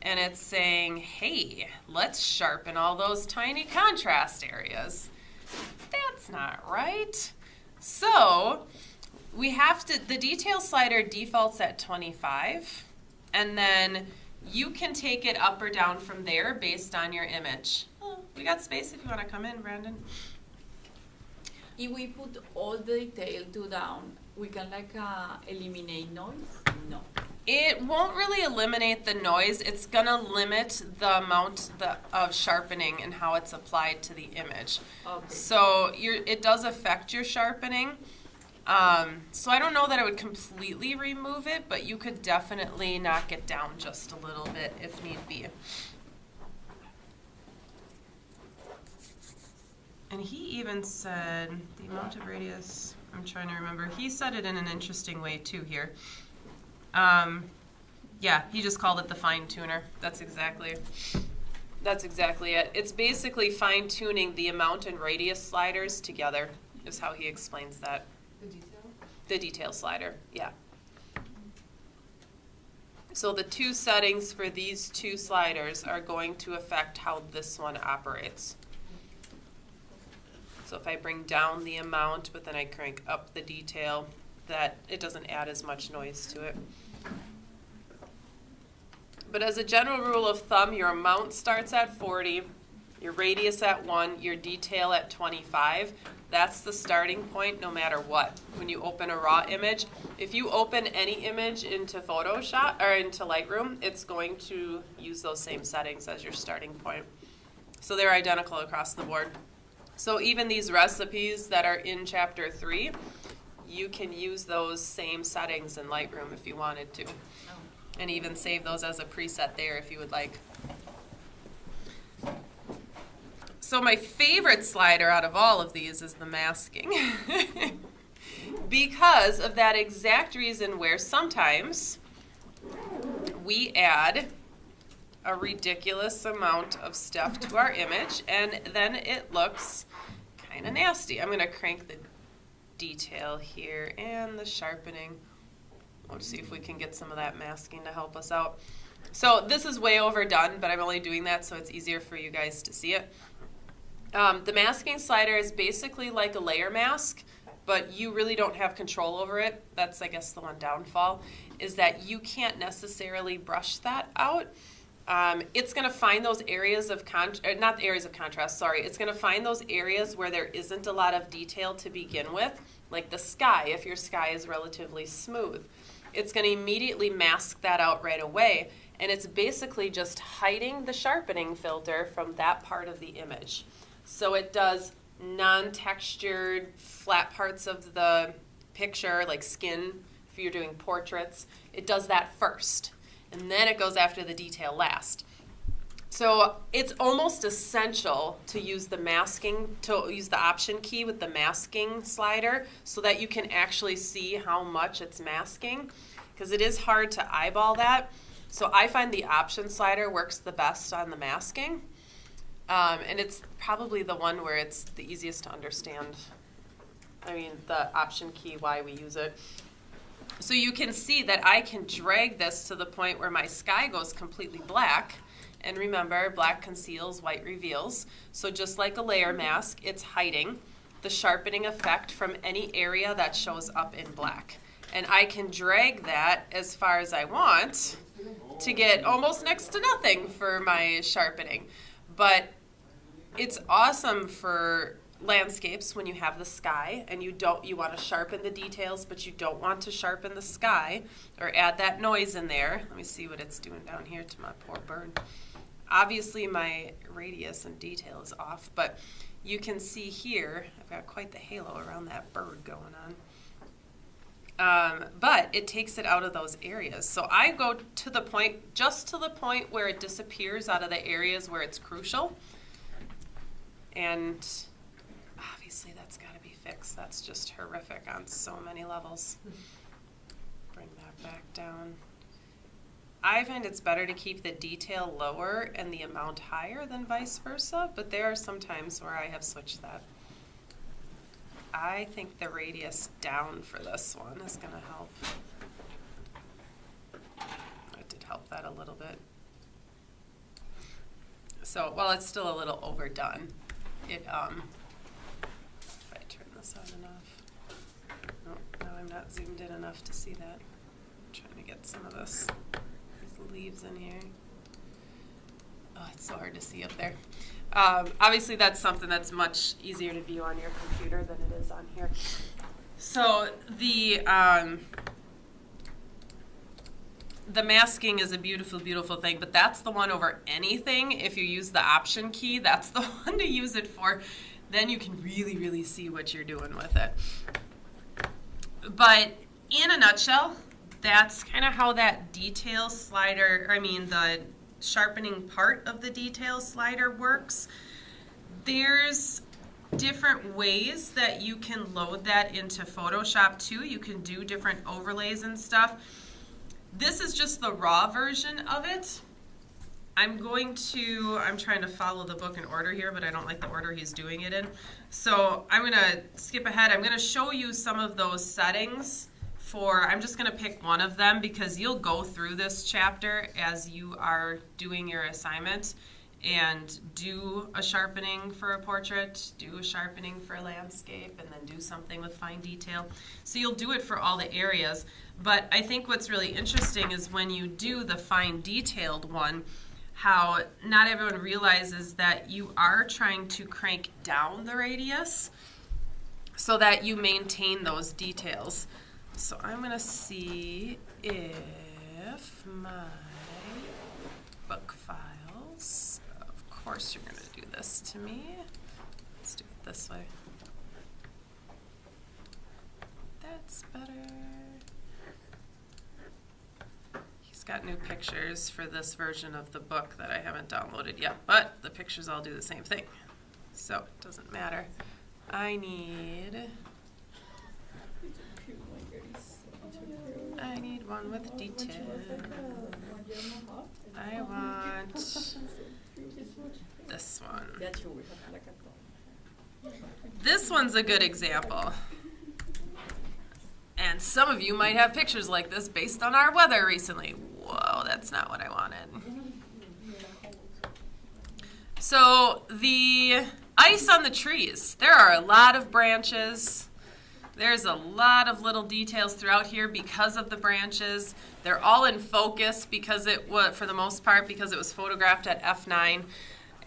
and it's saying, hey, let's sharpen all those tiny contrast areas. That's not right. So we have to, the detail slider defaults at 25, and then you can take it up or down from there based on your image. Oh, we got space if you want to come in, Brandon. If we put all the detail to down, we can eliminate noise? No. It won't really eliminate the noise. It's going to limit the amount of sharpening and how it's applied to the image. Okay. So it does affect your sharpening. So I don't know that I would completely remove it, but you could definitely knock it down just a little bit if need be. And he even said the amount of radius, I'm trying to remember, he said it in an interesting way too here. Yeah, he just called it the fine tuner. That's exactly it. It's basically fine tuning the amount and radius sliders together is how he explains that. The detail? The detail slider, yeah. So the two settings for these two sliders are going to affect how this one operates. So if I bring down the amount, but then I crank up the detail, that it doesn't add as much noise to it. But as a general rule of thumb, your amount starts at 40, your radius at 1, your detail at 25. That's the starting point no matter what. When you open a raw image, if you open any image into Photoshop or into Lightroom, it's going to use those same settings as your starting point. So they're identical across the board. So even these recipes that are in Chapter 3, you can use those same settings in Lightroom if you wanted to. And even save those as a preset there if you would like. So my favorite slider out of all of these is the masking. Because of that exact reason where sometimes we add a ridiculous amount of stuff to our image and then it looks kind of nasty. I'm going to crank the detail here and the sharpening. Let's see if we can get some of that masking to help us out. So this is way overdone, but I'm only doing that so it's easier for you guys to see it. The masking slider is basically like a layer mask, but you really don't have control over it. That's, I guess, the one downfall, is that you can't necessarily brush that out. It's going to find those areas of not areas of contrast, sorry. It's going to find those areas where there isn't a lot of detail to begin with, like the sky, if your sky is relatively smooth. It's going to immediately mask that out right away, and it's basically just hiding the sharpening filter from that part of the image. So it does non-textured, flat parts of the picture, like skin, if you're doing portraits. It does that first, and then it goes after the detail last. So it's almost essential to use the masking, to use the option key with the masking slider so that you can actually see how much it's masking, because it is hard to eyeball that. So I find the option slider works the best on the masking. And it's probably the one where it's the easiest to understand. I mean, the option key, why we use it. So you can see that I can drag this to the point where my sky goes completely black. And remember, black conceals, white reveals. So just like a layer mask, it's hiding the sharpening effect from any area that shows up in black. And I can drag that as far as I want to get almost next to nothing for my sharpening. But it's awesome for landscapes when you have the sky and you want to sharpen the details, but you don't want to sharpen the sky or add that noise in there. Let me see what it's doing down here to my poor bird. Obviously my radius and detail is off, but you can see here, I've got quite the halo around that bird going on. But it takes it out of those areas. So I go to the point, just to the point where it disappears out of the areas where it's crucial. And obviously that's got to be fixed. That's just horrific on so many levels. Bring that back down. I find it's better to keep the detail lower and the amount higher than vice versa, but there are some times where I have switched that. I think the radius down for this one is going to help. It did help that a little bit. So, well, it's still a little overdone. If I turn this on enough. No, now I'm not zoomed in enough to see that. I'm trying to get some of these leaves in here. Oh, it's so hard to see up there. Obviously, that's something that's much easier to view on your computer than it is on here. So the masking is a beautiful, beautiful thing, but that's the one over anything. If you use the Option key, that's the one to use it for. Then you can really, really see what you're doing with it. But in a nutshell, that's kind of how that detail slider, the sharpening part of the detail slider works. There's different ways that you can load that into Photoshop too. You can do different overlays and stuff. This is just the raw version of it. I'm trying to follow the book in order here, but I don't like the order he's doing it in. So I'm going to skip ahead. I'm going to show you some of those settings I'm just going to pick one of them because you'll go through this chapter as you are doing your assignment and do a sharpening for a portrait, do a sharpening for a landscape, and then do something with fine detail. So you'll do it for all the areas. But I think what's really interesting is when you do the fine detailed one, how not everyone realizes that you are trying to crank down the radius so that you maintain those details. So I'm going to see if my book files, of course you're going to do this to me. Let's do it this way. That's better. He's got new pictures for this version of the book that I haven't downloaded yet, but the pictures all do the same thing. So it doesn't matter. I need one with detail. I want this one. This one's a good example. And some of you might have pictures like this based on our weather recently. Whoa, that's not what I wanted. So the ice on the trees. There are a lot of branches. There's a lot of little details throughout here because of the branches. They're all in focus because for the most part, because it was photographed at f9.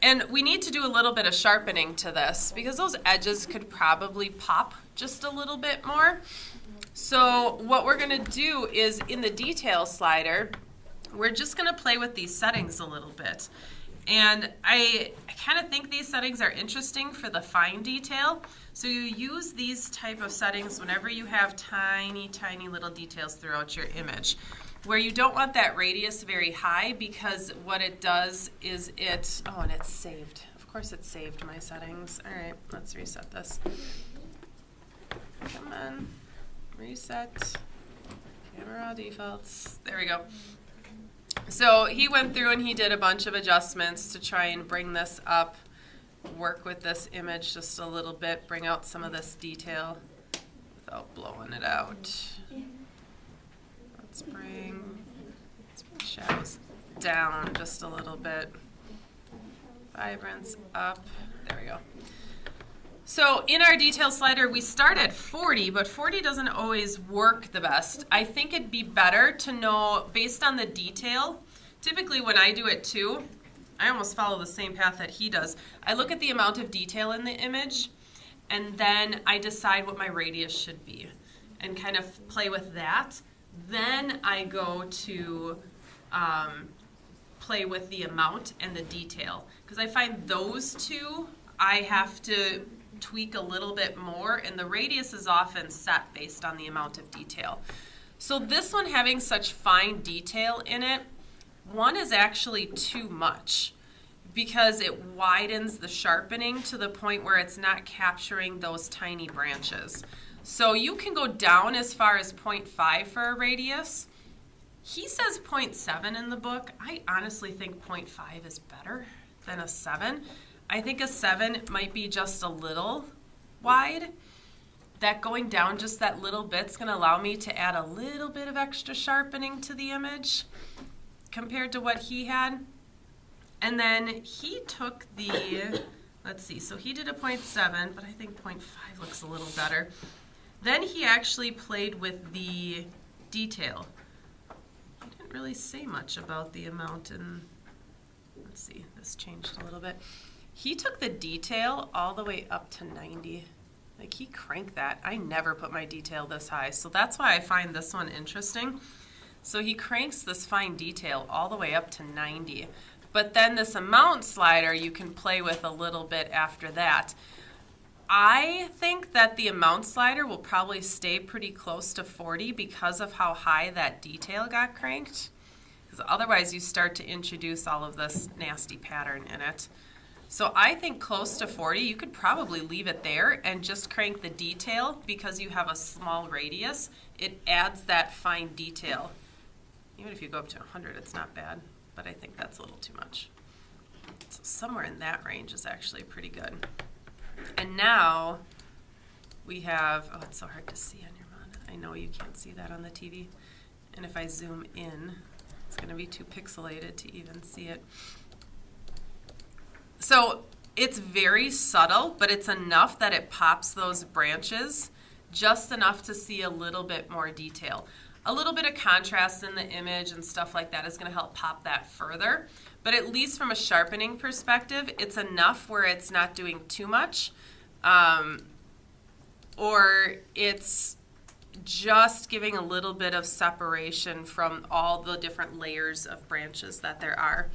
And we need to do a little bit of sharpening to this because those edges could probably pop just a little bit more. So what we're going to do is in the detail slider, we're just going to play with these settings a little bit. And I kind of think these settings are interesting for the fine detail. So you use these type of settings whenever you have tiny, tiny little details throughout your image. Where you don't want that radius very high because what it does is and it's saved. Of course it saved my settings. All right, let's reset this. Come on, reset, camera defaults. There we go. So he went through and he did a bunch of adjustments to try and bring this up, work with this image just a little bit, bring out some of this detail without blowing it out. Let's bring shadows down just a little bit. Vibrance up. There we go. So in our detail slider, we start at 40, but 40 doesn't always work the best. I think it'd be better to know, based on the detail, typically when I do it too, I almost follow the same path that he does. I look at the amount of detail in the image, and then I decide what my radius should be, and kind of play with that. Then I go to play with the amount and the detail, because I find those two I have to tweak a little bit more, and the radius is often set based on the amount of detail. So this one having such fine detail in it, one is actually too much because it widens the sharpening to the point where it's not capturing those tiny branches. So you can go down as far as 0.5 for a radius. He says 0.7 in the book. I honestly think 0.5 is better than a 7. I think a 7 might be just a little wide. that going down just that little bit's gonna allow me to add a little bit of extra sharpening to the image compared to what he had. And then he took the, let's see, so he did a 0.7, but I think 0.5 looks a little better. Then he actually played with the detail. He didn't really say much about the amount, and let's see, this changed a little bit. He took the detail all the way up to 90. Like, he cranked that. I never put my detail this high, so that's why I find this one interesting. So he cranks this fine detail all the way up to 90. But then this amount slider you can play with a little bit after that. I think that the amount slider will probably stay pretty close to 40 because of how high that detail got cranked. Because otherwise you start to introduce all of this nasty pattern in it. So I think close to 40, you could probably leave it there and just crank the detail because you have a small radius. It adds that fine detail. Even if you go up to 100, it's not bad, but I think that's a little too much. So somewhere in that range is actually pretty good. And now we have, oh, it's so hard to see on your monitor. I know you can't see that on the TV. And if I zoom in, it's going to be too pixelated to even see it. So it's very subtle, but it's enough that it pops those branches, just enough to see a little bit more detail. A little bit of contrast in the image and stuff like that is going to help pop that further. But at least from a sharpening perspective, it's enough where it's not doing too much, or it's just giving a little bit of separation from all the different layers of branches that there are.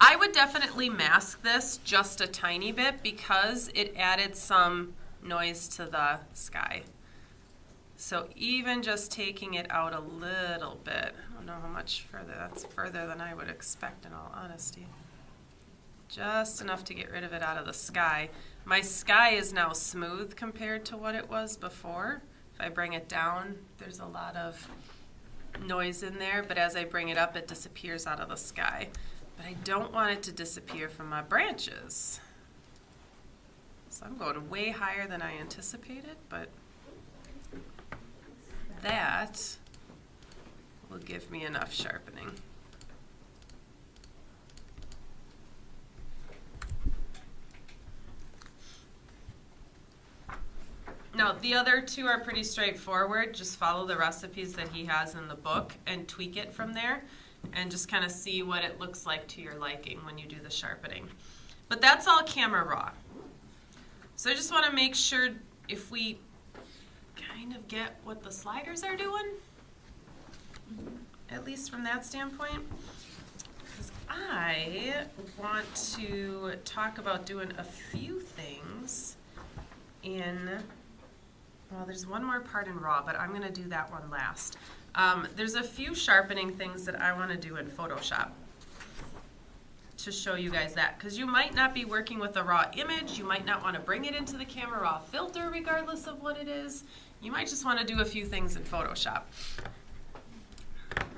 I would definitely mask this just a tiny bit because it added some noise to the sky. So even just taking it out a little bit, I don't know how much further, that's further than I would expect in all honesty. Just enough to get rid of it out of the sky. My sky is now smooth compared to what it was before. If I bring it down, there's a lot of noise in there, but as I bring it up, it disappears out of the sky. But I don't want it to disappear from my branches. So I'm going way higher than I anticipated, but that will give me enough sharpening. Now, the other two are pretty straightforward. Just follow the recipes that he has in the book and tweak it from there and just kind of see what it looks like to your liking when you do the sharpening. But that's all camera raw. So I just want to make sure if we kind of get what the sliders are doing, at least from that standpoint. Because I want to talk about doing a few things in, well, there's one more part in raw, but I'm going to do that one last. There's a few sharpening things that I want to do in Photoshop to show you guys that, because you might not be working with a raw image, you might not want to bring it into the camera raw filter regardless of what it is. You might just want to do a few things in Photoshop.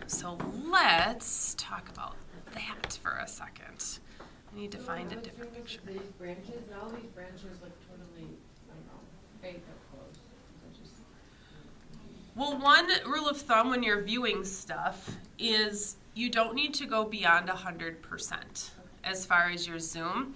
So let's talk about that for a second. I need to find a different picture. These branches, and all these branches look totally, I don't know, fake up close. They're just... Well, one rule of thumb when you're viewing stuff is you don't need to go beyond 100% as far as your zoom,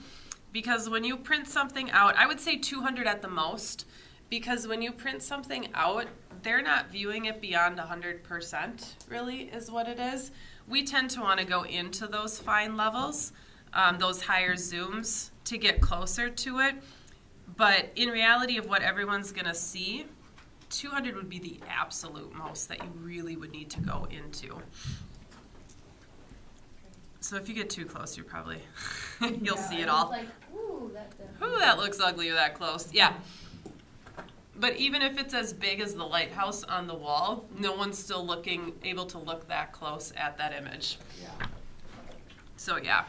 because when you print something out, I would say 200 at the most, because when you print something out, they're not viewing it beyond 100%, really, is what it is. We tend to want to go into those fine levels, those higher zooms, to get closer to it. But in reality of what everyone's going to see, 200 would be the absolute most that you really would need to go into. So if you get too close, you probably, you'll see it all. Like, ooh, That looks ugly that close. Yeah. But even if it's as big as the lighthouse on the wall, no one's still able to look that close at that image. Yeah. So yeah,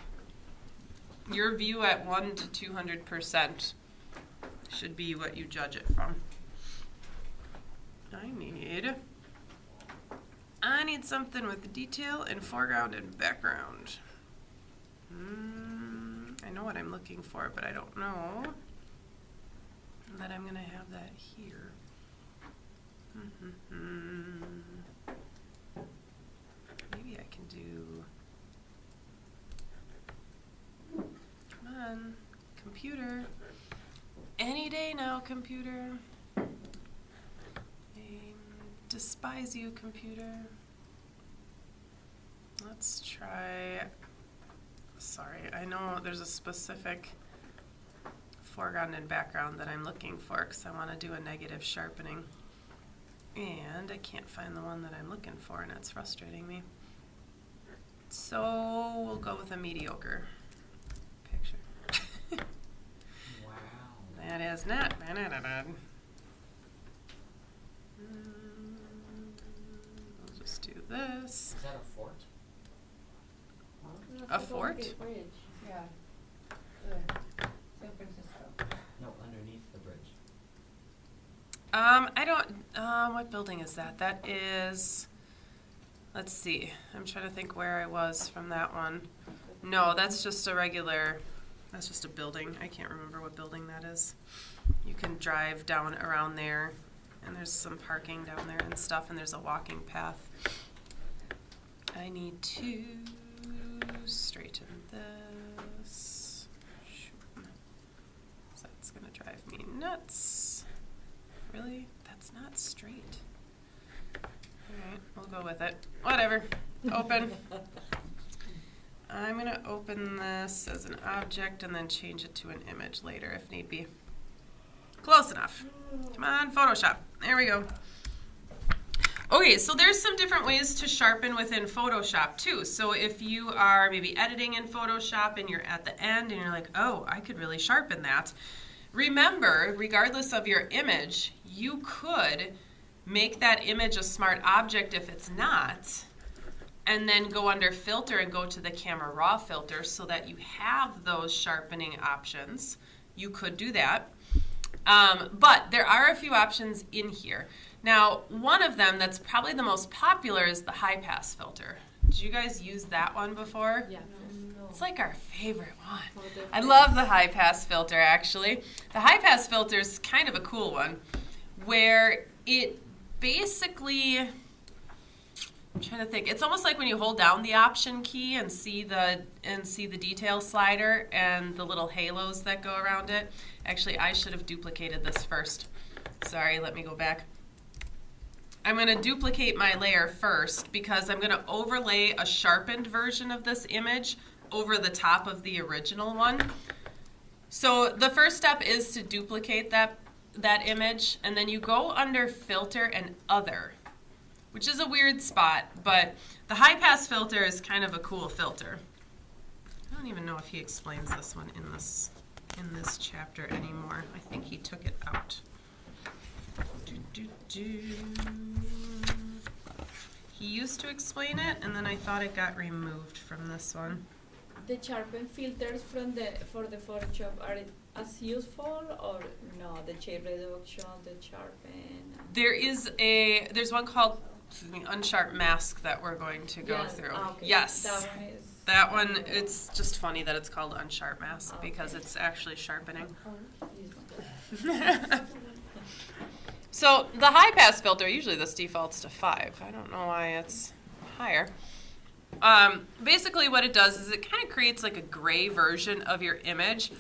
your view at 1 to 200% should be what you judge it from. I need something with detail and foreground and background. I know what I'm looking for, but I don't know that I'm going to have that here. Maybe I can do, come on, computer. Any day now, computer. I despise you, computer. Let's try, sorry, I know there's a specific foreground and background that I'm looking for because I want to do a negative sharpening. And I can't find the one that I'm looking for, and it's frustrating me. So we'll go with a mediocre picture. Wow. That is not. We'll just do this. Is that a fort? A fort? Bridge, yeah. San Francisco. No, underneath the bridge. I don't, what building is that? That is, let's see. I'm trying to think where I was from that one. No, that's just a regular, that's just a building. I can't remember what building that is. You can drive down around there, and there's some parking down there and stuff, and there's a walking path. I need to straighten this. Shoot. So that's gonna drive me nuts. Really? That's not straight. Alright, we'll go with it. Whatever. Open. I'm gonna open this as an object and then change it to an image later if need be. Close enough. Come on, Photoshop. There we go. Okay, so there's some different ways to sharpen within Photoshop too. So if you are maybe editing in Photoshop and you're at the end and you're like, oh, I could really sharpen that. Remember, regardless of your image, you could make that image a smart object if it's not, and then go under filter and go to the camera raw filter so that you have those sharpening options. You could do that. But there are a few options in here. Now, one of them that's probably the most popular is the high pass filter. Did you guys use that one before? Yeah. It's like our favorite one. I love the high pass filter actually. The high pass filter is kind of a cool one where it basically, I'm trying to think, it's almost like when you hold down the option key and see the detail slider and the little halos that go around it. Actually, I should have duplicated this first. Sorry, let me go back. I'm going to duplicate my layer first because I'm going to overlay a sharpened version of this image over the top of the original one. So the first step is to duplicate that image, and then you go under filter and other, which is a weird spot, but the high pass filter is kind of a cool filter. I don't even know if he explains this one in this chapter anymore. I think he took it out. He used to explain it, and then I thought it got removed from this one. The sharpen filters for the Photoshop are as useful or no? The shape reduction, the sharpen. There's one called unsharp mask that we're going to go through. Okay. Yes. That one is. That one, it's just funny that it's called unsharp mask because it's actually sharpening. So the high pass filter, usually this defaults to 5. I don't know why it's higher. Basically what it does is it kind of creates like a gray version of your image,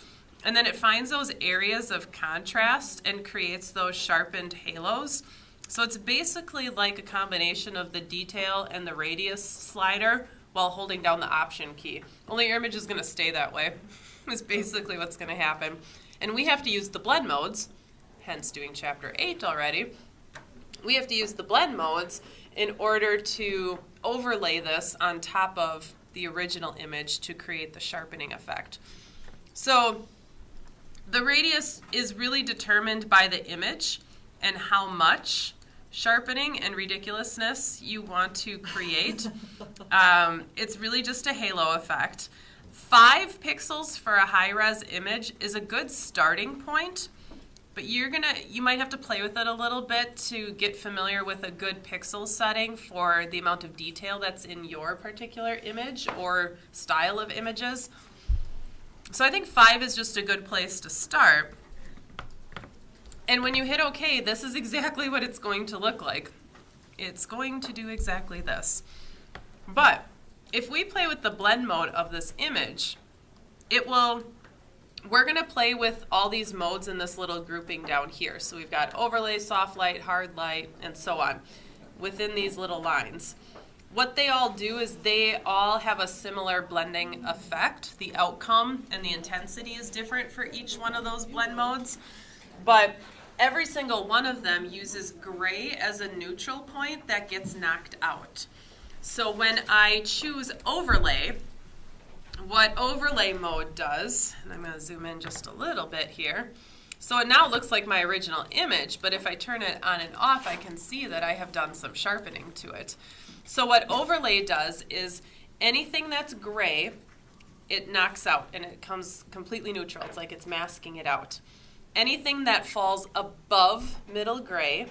and then it finds those areas of contrast and creates those sharpened halos. So it's basically like a combination of the detail and the radius slider while holding down the option key. Only your image is going to stay that way. Is basically what's going to happen. And we have to use the blend modes, hence doing chapter 8 already. We have to use the blend modes in order to overlay this on top of the original image to create the sharpening effect. So the radius is really determined by the image and how much sharpening and ridiculousness you want to create. It's really just a halo effect. 5 pixels for a high-res image is a good starting point, but you might have to play with it a little bit to get familiar with a good pixel setting for the amount of detail that's in your particular image or style of images. So I think 5 is just a good place to start. And when you hit OK, this is exactly what it's going to look like. It's going to do exactly this. But if we play with the blend mode of this image, we're going to play with all these modes in this little grouping down here. So we've got overlay, soft light, hard light, and so on within these little lines. What they all do is they all have a similar blending effect. The outcome and the intensity is different for each one of those blend modes, but every single one of them uses gray as a neutral point that gets knocked out. So when I choose overlay, what overlay mode does, and I'm going to zoom in just a little bit here, so it now looks like my original image, but if I turn it on and off, I can see that I have done some sharpening to it. So what overlay does is anything that's gray, it knocks out and it comes completely neutral. It's like it's masking it out. Anything that falls above middle gray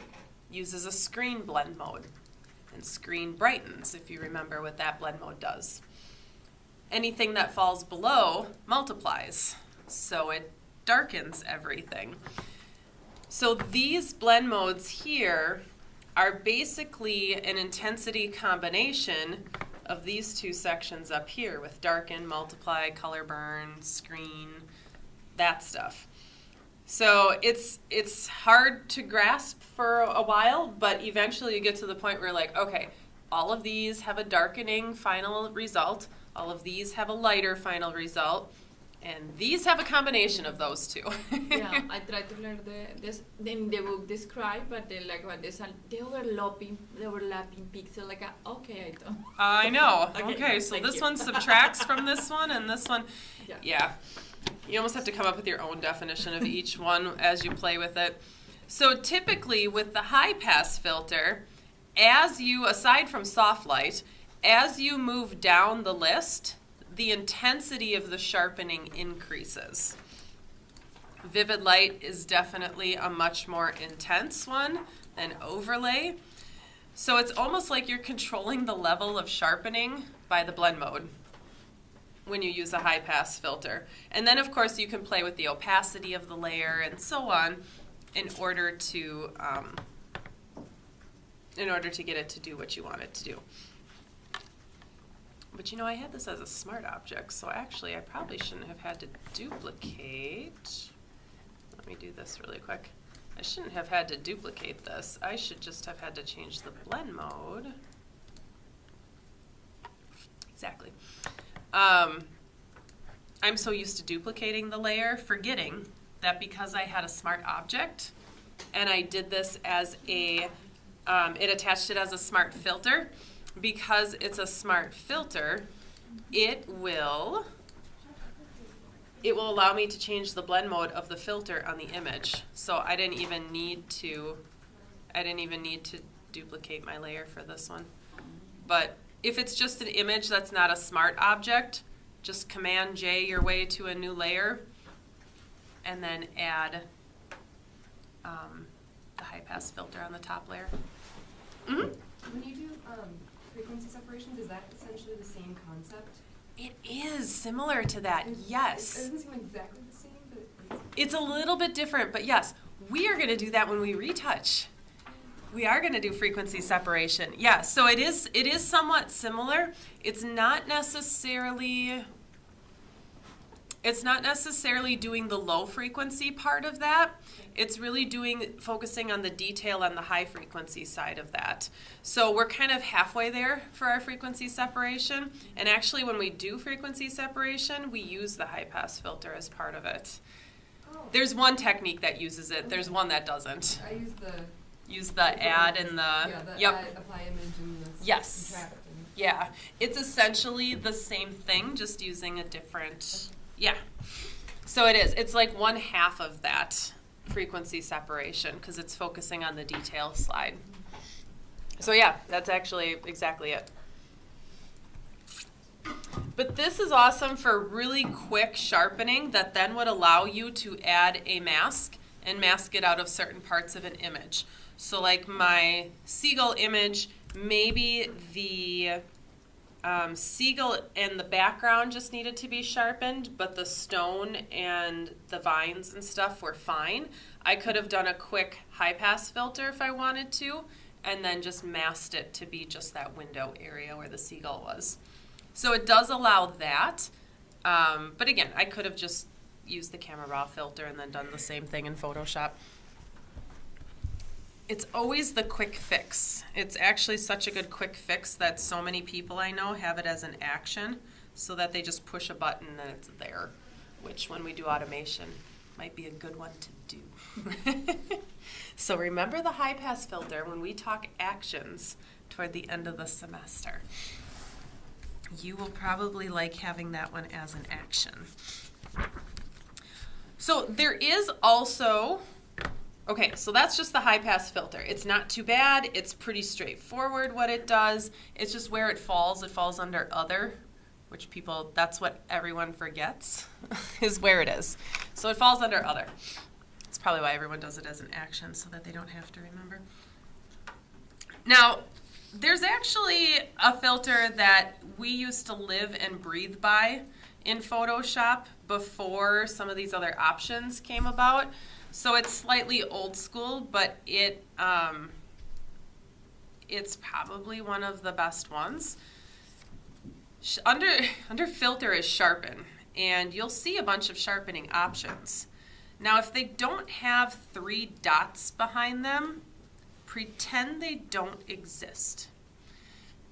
uses a screen blend mode. And screen brightens, if you remember what that blend mode does. Anything that falls below multiplies, so it darkens everything. So these blend modes here are basically an intensity combination of these two sections up here with darken, multiply, color burn, screen, that stuff. So it's hard to grasp for a while, but eventually you get to the point where you're like, okay, all of these have a darkening final result, all of these have a lighter final result, and these have a combination of those two. Yeah, I tried to learn in the book described, but they like when the overlapping pixel, like okay, I don't. I know. Okay, Okay, so thank this you. one subtracts from this one, and this one, Yeah. yeah. You almost have to come up with your own definition of each one as you play with it. So typically with the high pass filter, aside from soft light, as you move down the list, the intensity of the sharpening increases. Vivid light is definitely a much more intense one than overlay. So it's almost like you're controlling the level of sharpening by the blend mode when you use a high pass filter. And then of course you can play with the opacity of the layer and so on in order to get it to do what you want it to do. But you know, I had this as a smart object, so actually I probably shouldn't have had to duplicate. Let me do this really quick. I shouldn't have had to duplicate this. I should just have had to change the blend mode. Exactly. I'm so used to duplicating the layer, forgetting that because I had a smart object and I did this as it attached it as a smart filter, because it's a smart filter, it will allow me to change the blend mode of the filter on the image. So I didn't even need to duplicate my layer for this one. But if it's just an image that's not a smart object, just Command J your way to a new layer and then add the high pass filter on the top layer. Mm-hmm. When you do frequency separations, is that essentially the same concept? It is similar to that, It yes. doesn't seem exactly the same, but It's a little bit different, but yes, we are going to do that when we retouch. We are going to do frequency separation. Yeah, so it is somewhat similar. It's not necessarily doing the low frequency part of that. It's really focusing on the detail on the high frequency side of that. So we're kind of halfway there for our frequency separation. And actually when we do frequency separation, we use the high pass filter as part of it. oh. There's one technique that uses it. There's one that doesn't. I Use the add and the yep. add, apply image and the Yes. subtract. And Yeah, it's essentially the same thing, just using a different, yeah. So it is. It's like 1/2 of that frequency separation because it's focusing on the detail slide. So yeah, that's actually exactly it. But this is awesome for really quick sharpening that then would allow you to add a mask and mask it out of certain parts of an image. So like my seagull image, maybe the seagull and the background just needed to be sharpened, but the stone and the vines and stuff were fine. I could have done a quick high pass filter if I wanted to, and then just masked it to be just that window area where the seagull was. So it does allow that, but again, I could have just used the Camera Raw filter and then done the same thing in Photoshop. It's always the quick fix. It's actually such a good quick fix that so many people I know have it as an action so that they just push a button and it's there, which when we do automation might be a good one to do. So remember the high pass filter when we talk actions toward the end of the semester. You will probably like having that one as an action. So there is also, okay, so that's just the high pass filter. It's not too bad. It's pretty straightforward what it does. It's just where it falls under other, which people, that's what everyone forgets, is where it is. So it falls under other. It's probably why everyone does it as an action so that they don't have to remember. Now, there's actually a filter that we used to live and breathe by in Photoshop before some of these other options came about. So it's slightly old school, but it's probably one of the best ones. Under filter is sharpen, and you'll see a bunch of sharpening options. Now, if they don't have 3 dots behind them, pretend they don't exist.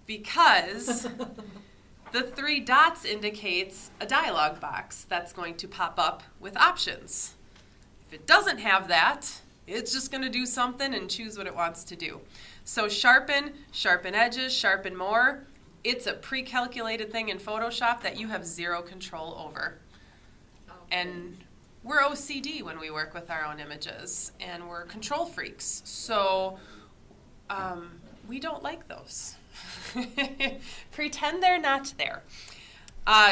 Because the 3 dots indicates a dialog box that's going to pop up with options. If it doesn't have that, it's just going to do something and choose what it wants to do. So sharpen edges, sharpen more. It's a pre-calculated thing in Photoshop that you have 0 control over. Okay. And we're OCD when we work with our own images, and we're control freaks. So we don't like those. Pretend they're not there.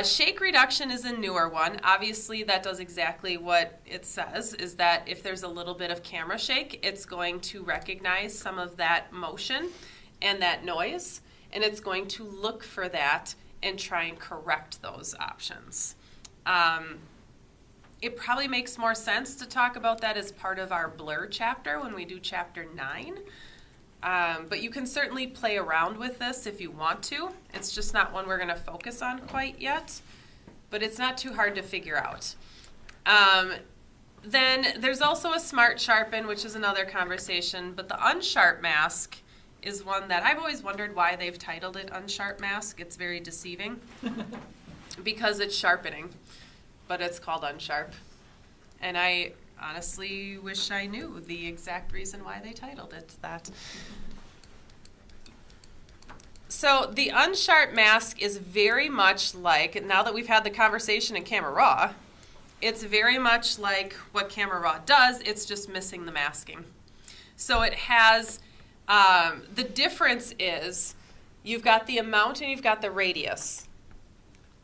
Shake reduction is a newer one. Obviously, that does exactly what it says, is that if there's a little bit of camera shake, it's going to recognize some of that motion and that noise, and it's going to look for that and try and correct those options. It probably makes more sense to talk about that as part of our blur chapter when we do chapter 9. But you can certainly play around with this if you want to. It's just not one we're going to focus on quite yet, but it's not too hard to figure out. Then there's also a smart sharpen, which is another conversation, but the unsharp mask is one that I've always wondered why they've titled it unsharp mask. It's very deceiving because it's sharpening, but it's called unsharp. And I honestly wish I knew the exact reason why they titled it that. So the unsharp mask is very much like, now that we've had the conversation in Camera Raw, it's very much like what Camera Raw does, it's just missing the masking. So it has, the difference is you've got the amount and you've got the radius.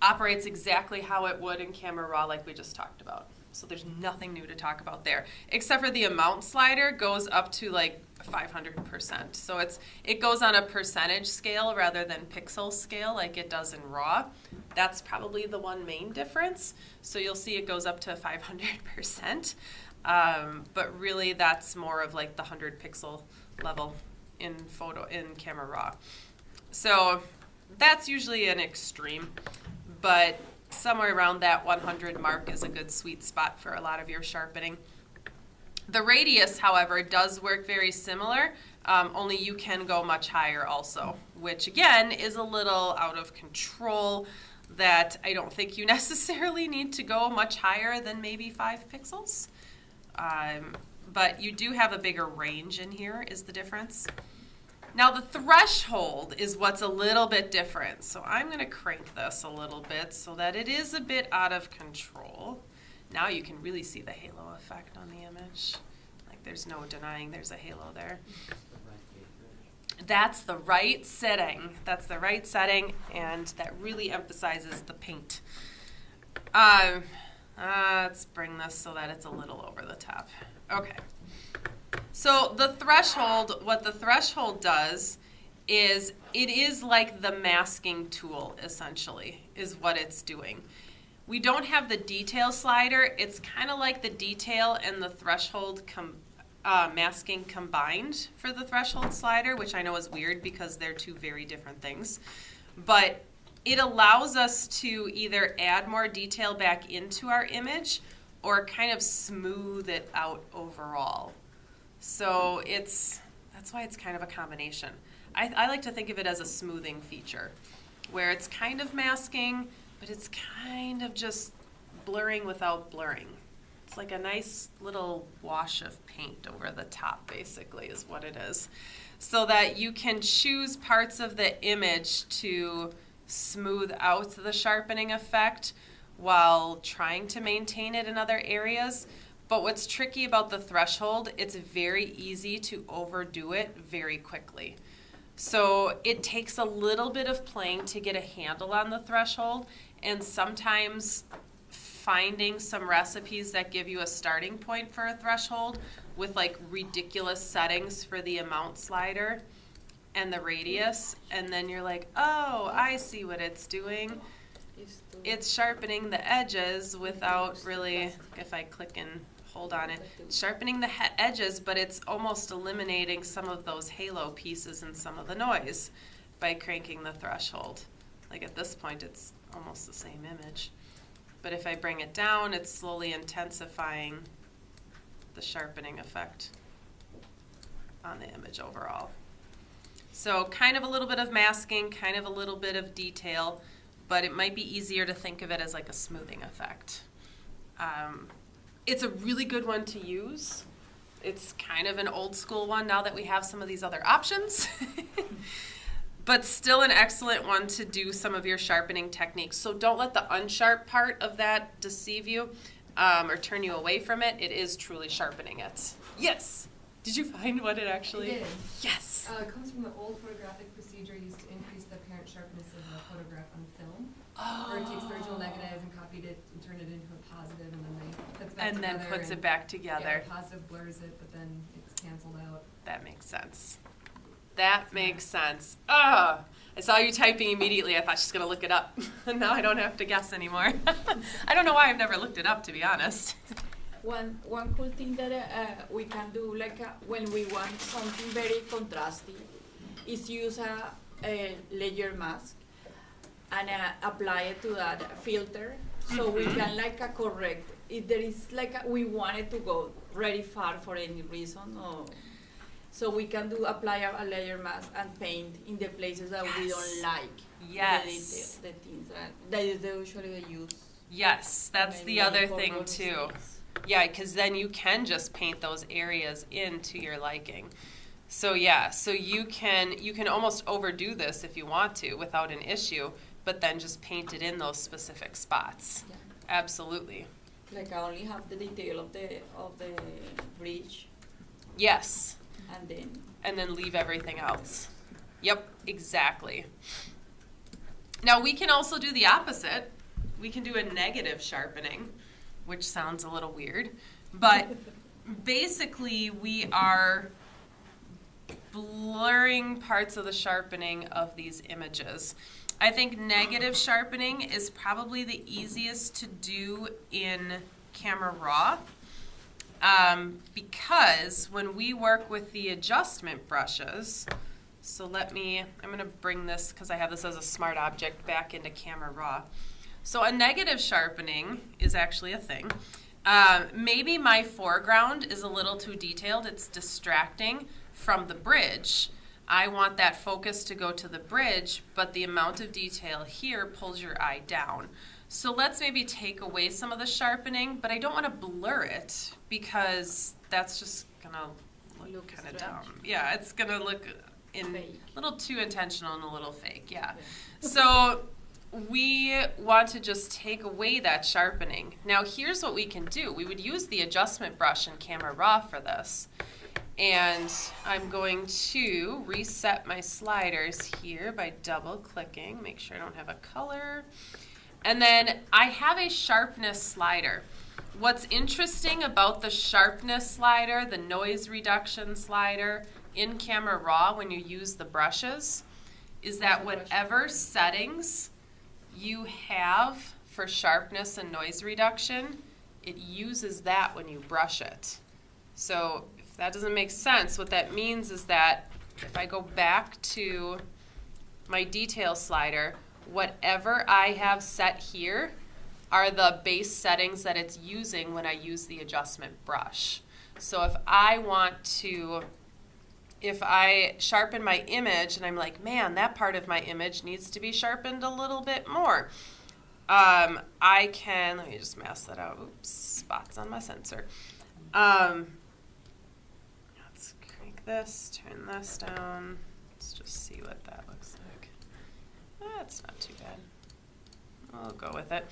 Operates exactly how it would in Camera Raw like we just talked about. So there's nothing new to talk about there, except for the amount slider goes up to like 500%. So it goes on a percentage scale rather than pixel scale like it does in RAW. That's probably the one main difference. So you'll see it goes up to 500%, but really that's more of like the 100 pixel level in Camera Raw. So that's usually an extreme, but somewhere around that 100 mark is a good sweet spot for a lot of your sharpening. The radius, however, does work very similar, only you can go much higher also, which again is a little out of control that I don't think you necessarily need to go much higher than maybe 5 pixels. But you do have a bigger range in here is the difference. Now the threshold is what's a little bit different. So I'm going to crank this a little bit so that it is a bit out of control. Now you can really see the halo effect on the image. Like there's no denying there's a halo there. That's the right setting. That's the right setting, and that really emphasizes the paint. Let's bring this so that it's a little over the top. Okay. So the threshold, what the threshold does is it is like the masking tool, essentially, is what it's doing. We don't have the detail slider. It's kind of like the detail and the threshold masking combined for the threshold slider, which I know is weird because they're two very different things. But it allows us to either add more detail back into our image or kind of smooth it out overall. So that's why it's kind of a combination. I like to think of it as a smoothing feature, where it's kind of masking, but it's kind of just blurring without blurring. It's like a nice little wash of paint over the top, basically, is what it is. So that you can choose parts of the image to smooth out the sharpening effect while trying to maintain it in other areas. But what's tricky about the threshold, it's very easy to overdo it very quickly. So it takes a little bit of playing to get a handle on the threshold, and sometimes finding some recipes that give you a starting point for a threshold with like ridiculous settings for the amount slider and the radius, and then you're like, oh, I see what it's doing. It's sharpening the edges without really, if I click and hold on it, sharpening the edges, but it's almost eliminating some of those halo pieces and some of the noise by cranking the threshold. Like at this point, it's almost the same image. But if I bring it down, it's slowly intensifying the sharpening effect on the image overall. So kind of a little bit of masking, kind of a little bit of detail, but it might be easier to think of it as like a smoothing effect. It's a really good one to use. It's kind of an old school one now that we have some of these other options. But still an excellent one to do some of your sharpening techniques. So don't let the unsharp part of that deceive you or turn you away from it. It is truly sharpening it. Yes. Did you find what it actually? I did. Yes. It comes from the old photographic procedure used to increase the apparent sharpness of the photograph on film. Where it takes the original negative and copied it and turned it into a positive, and then they puts it back And together. then puts it back Yeah, together. the positive blurs it, but then it's canceled out. That makes sense. That makes sense. I saw you typing immediately. I thought she's going to look it up. Now I don't have to guess anymore. I don't know why I've never looked it up, to be honest. One cool thing that we can do, like when we want something very contrasty, is use a layer mask and apply it to that filter, so we can like correct if there is like we want it to go very far for any reason, or so we can apply a layer mask and paint in the places that we don't like. Yes. The things that is usually they use. Yes, that's when the we other for thing those too. things. Yeah, because then you can just paint those areas into your liking. So yeah, so you can almost overdo this if you want to without an issue, but then just paint it in those specific spots. Yeah. Absolutely. Like I only have the detail of the bridge, Yes. and then Leave everything else. Yep, exactly. Now we can also do the opposite. We can do a negative sharpening, which sounds a little weird, but basically we are blurring parts of the sharpening of these images. I think negative sharpening is probably the easiest to do in Camera Raw. Because when we work with the adjustment brushes, so I'm going to bring this, because I have this as a smart object, back into Camera Raw. So a negative sharpening is actually a thing. Maybe my foreground is a little too detailed. It's distracting from the bridge. I want that focus to go to the bridge, but the amount of detail here pulls your eye down. So let's maybe take away some of the sharpening, but I don't want to blur it because that's just going to look kind of dumb. Yeah, it's going to look a little too intentional and a little fake, yeah. So we want to just take away that sharpening. Now here's what we can do. We would use the adjustment brush in Camera Raw for this. And I'm going to reset my sliders here by double clicking, make sure I don't have a color. And then I have a sharpness slider. What's interesting about the sharpness slider, the noise reduction slider in Camera Raw when you use the brushes, is that whatever settings you have for sharpness and noise reduction, it uses that when you brush it. So if that doesn't make sense, what that means is that if I go back to my detail slider, whatever I have set here are the base settings that it's using when I use the adjustment brush. So if I sharpen my image and I'm like, man, that part of my image needs to be sharpened a little bit more, I can, let me just mask that out. Oops, spots on my sensor. Let's crank this, turn this down. Let's just see what that looks like. That's not too bad. I'll go with it.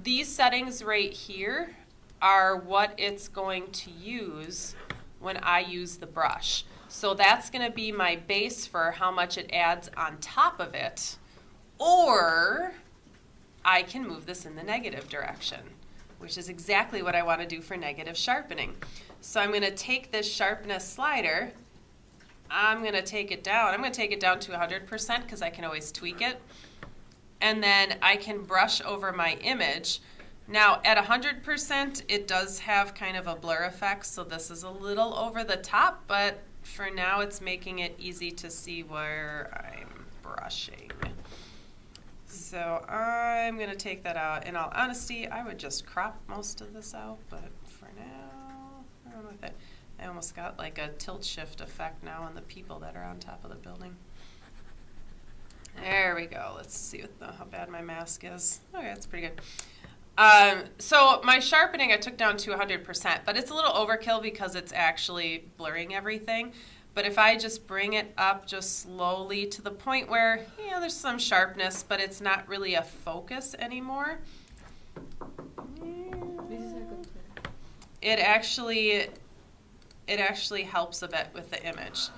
These settings right here are what it's going to use when I use the brush. So that's going to be my base for how much it adds on top of it. Or I can move this in the negative direction, which is exactly what I want to do for negative sharpening. So I'm going to take this sharpness slider, I'm going to take it down. I'm going to take it down to 100% because I can always tweak it. And then I can brush over my image. Now at 100%, it does have kind of a blur effect, so this is a little over the top, but for now it's making it easy to see where I'm brushing. So I'm going to take that out. In all honesty, I would just crop most of this out, but for now, I'm going with it. I almost got like a tilt shift effect now on the people that are on top of the building. There we go. Let's see how bad my mask is. Okay, that's pretty good. So my sharpening I took down to 100%, but it's a little overkill because it's actually blurring everything. But if I just bring it up just slowly to the point where, there's some sharpness, but it's not really a focus anymore. It actually helps a bit with the image.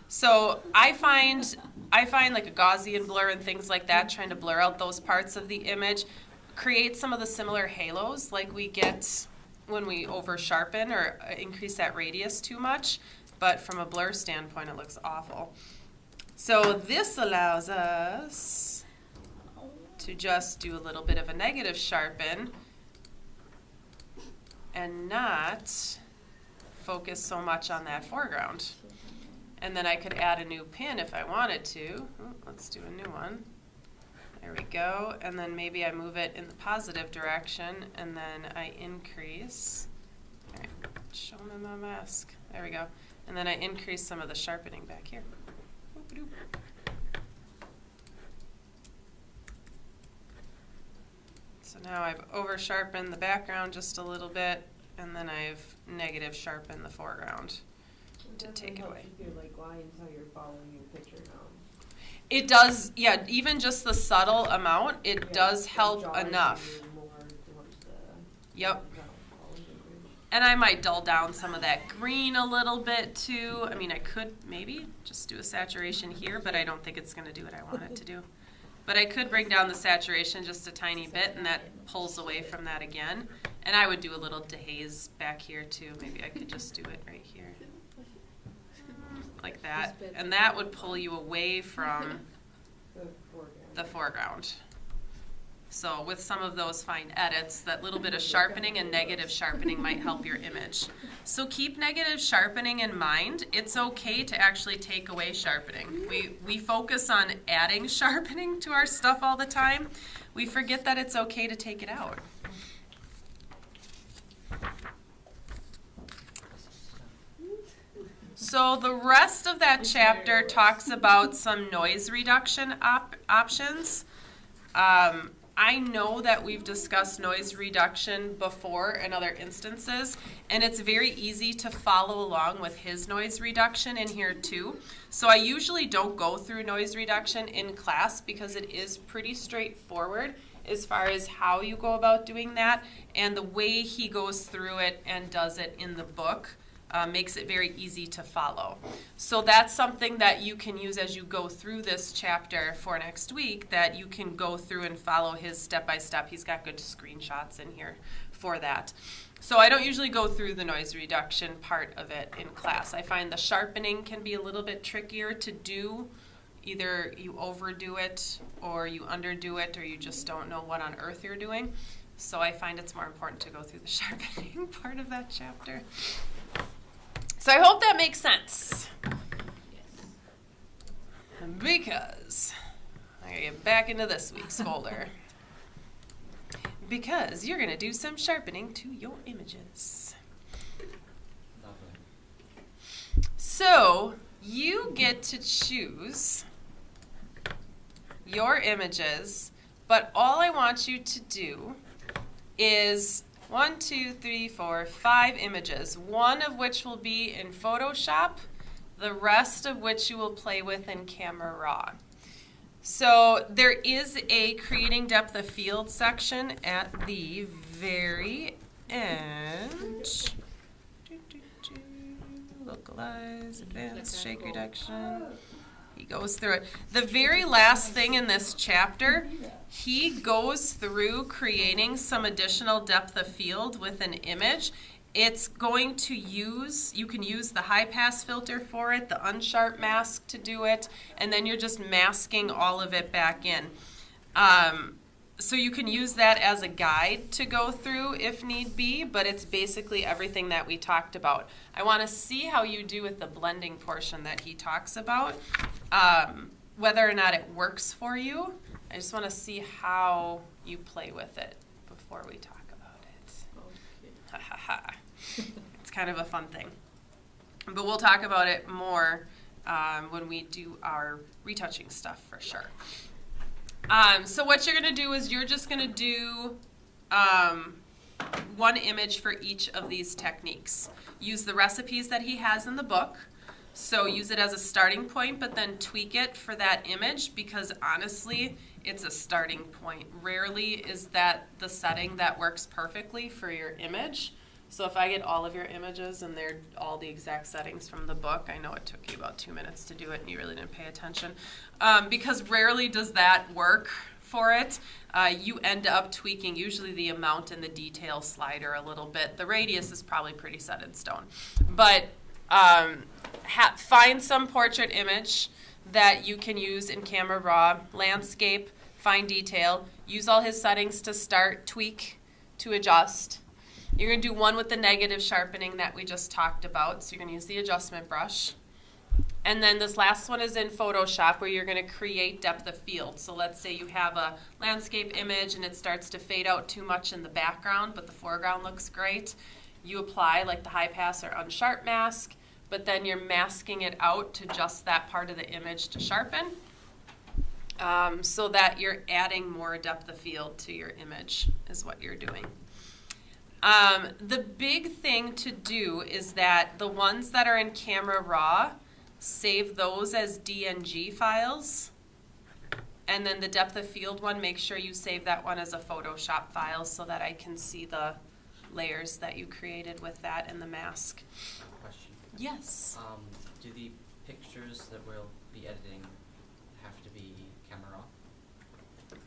So I find like a Gaussian blur and things like that, trying to blur out those parts of the image, create some of the similar halos like we get when we over sharpen or increase that radius too much. But from a blur standpoint, it looks awful. So this allows us to just do a little bit of a negative sharpen and not focus so much on that foreground. And then I could add a new pin if I wanted to. Let's do a new one. There we go. And then maybe I move it in the positive direction and then I increase. All right, show me my mask. There we go. And then I increase some of the sharpening back here. Whoop-a-doop. So now I've over sharpened the background just a little bit, and then I've negative sharpened the foreground to take it away. If you're like lines, how you're following your picture now. It does, yeah, even just the subtle amount, it does help enough. Yep. And I might dull down some of that green a little bit too. I mean, I could maybe just do a saturation here, but I don't think it's going to do what I want it to do. But I could bring down the saturation just a tiny bit, and that pulls away from that again. And I would do a little dehaze back here too. Maybe I could just do it right here. Like that. And that would pull you away from the foreground. So with some of those fine edits, that little bit of sharpening and negative sharpening might help your image. So keep negative sharpening in mind. It's okay to actually take away sharpening. We focus on adding sharpening to our stuff all the time. We forget that it's okay to take it out. So the rest of that chapter talks about some noise reduction options. I know that we've discussed noise reduction before in other instances, and it's very easy to follow along with his noise reduction in here too. So I usually don't go through noise reduction in class because it is pretty straightforward as far as how you go about doing that, and the way he goes through it and does it in the book makes it very easy to follow. So that's something that you can use as you go through this chapter for next week, that you can go through and follow his step-by-step. He's got good screenshots in here for that. So I don't usually go through the noise reduction part of it in class. I find the sharpening can be a little bit trickier to do either you overdo it or you underdo it or you just don't know what on earth you're doing. So I find it's more important to go through the sharpening part of that chapter. So I hope that makes sense. Because I'm going to get back into this week's folder. Because you're going to do some sharpening to your images. Lovely. So you get to choose your images, but all I want you to do is 1, 2, 3, 4, 5 images, one of which will be in Photoshop, the rest of which you will play with in Camera Raw. So there is a creating depth of field section at the very end. Localize, advanced, shake reduction. He goes through it. The very last thing in this chapter, he goes through creating some additional depth of field with an image. It's going to use, you can use the high pass filter for it, the unsharp mask to do it, and then you're just masking all of it back in. So you can use that as a guide to go through if need be, but it's basically everything that we talked about. I want to see how you do with the blending portion that he talks about, whether or not it works for you. I just want to see how you play with it before we talk about it. Ha ha ha. It's kind of a fun thing. But we'll talk about it more when we do our retouching stuff for sure. So what you're going to do is you're just going to do one image for each of these techniques. Use the recipes that he has in the book. So use it as a starting point, but then tweak it for that image because honestly, it's a starting point. Rarely is that the setting that works perfectly for your image. So if I get all of your images and they're all the exact settings from the book, I know it took you about 2 minutes to do it and you really didn't pay attention. Because rarely does that work for it. You end up tweaking usually the amount and the detail slider a little bit. The radius is probably pretty set in stone. But find some portrait image that you can use in Camera Raw, landscape, fine detail. Use all his settings to start, tweak, to adjust. You're going to do one with the negative sharpening that we just talked about. So you're going to use the adjustment brush. And then this last one is in Photoshop where you're going to create depth of field. So let's say you have a landscape image and it starts to fade out too much in the background, but the foreground looks great. You apply like the high pass or unsharp mask, but then you're masking it out to just that part of the image to sharpen so that you're adding more depth of field to your image is what you're doing. The big thing to do is that the ones that are in Camera Raw, save those as DNG files. And then the depth of field one, make sure you save that one as a Photoshop file so that I can see the layers that you created with that and the mask. Question. Yes. Do the pictures that we'll be editing have to be camera raw?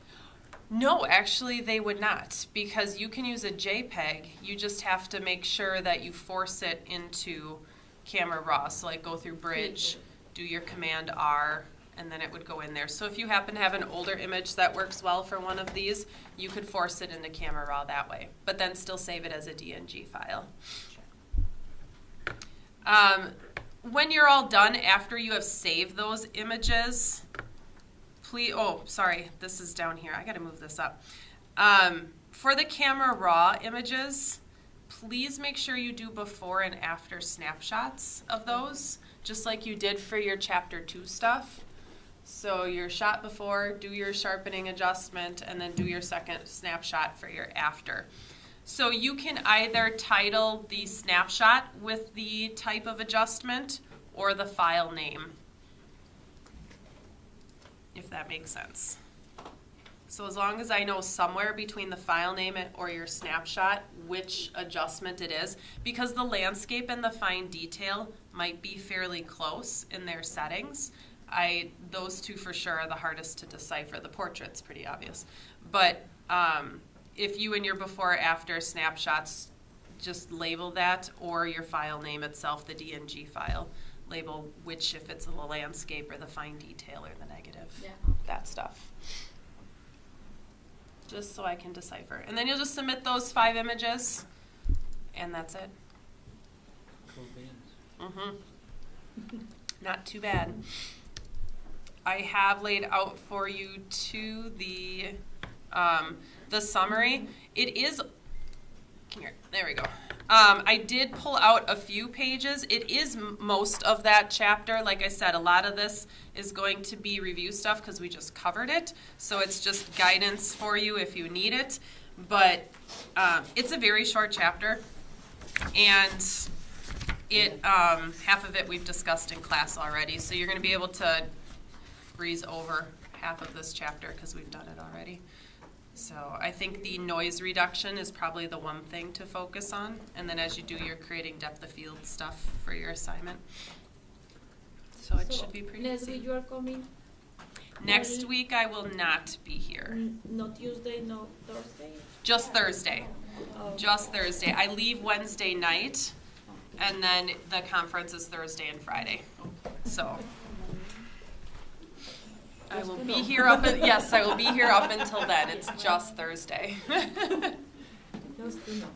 No, actually they would not, because you can use a JPEG. You just have to make sure that you force it into Camera Raw. So like go through Bridge, do your Command R, and then it would go in there. So if you happen to have an older image that works well for one of these, you could force it into Camera Raw that way, but then still save it as a DNG file. When you're all done, after you have saved those images, please, oh, sorry, this is down here. I got to move this up. For the Camera Raw images, please make sure you do before and after snapshots of those, just like you did for your Chapter 2 stuff. So your shot before, do your sharpening adjustment, and then do your second snapshot for your after. So you can either title the snapshot with the type of adjustment or the file name, if that makes sense. So as long as I know somewhere between the file name or your snapshot which adjustment it is, because the landscape and the fine detail might be fairly close in their settings. Those two for sure are the hardest to decipher. The portrait's pretty obvious. But if you in your before or after snapshots just label that, or your file name itself, the DNG file, label which, if it's the landscape or the fine detail or the negative, Yeah. that stuff. Just so I can decipher. And then you'll just submit those 5 images, and that's it. Cool beans. Mm-hmm. Not too bad. I have laid out for you too the summary. It is, here, there we go. I did pull out a few pages. It is most of that chapter. Like I said, a lot of this is going to be review stuff because we just covered it. So it's just guidance for you if you need it. But it's a very short chapter, and it half of it we've discussed in class already. So you're going to be able to breeze over half of this chapter because we've done it already. So I think the noise reduction is probably the one thing to focus on. And then as you do your creating depth of field stuff for your assignment. So it should be pretty Next easy. week you are coming? Next Only- week I will not be here. No Tuesday, no Thursday? Just Thursday. Oh. Just Thursday. I leave Wednesday night, and then the conference is Thursday and Friday. So I Just will to be know. here yes, I will be here up until then. It's just Thursday. Just to know.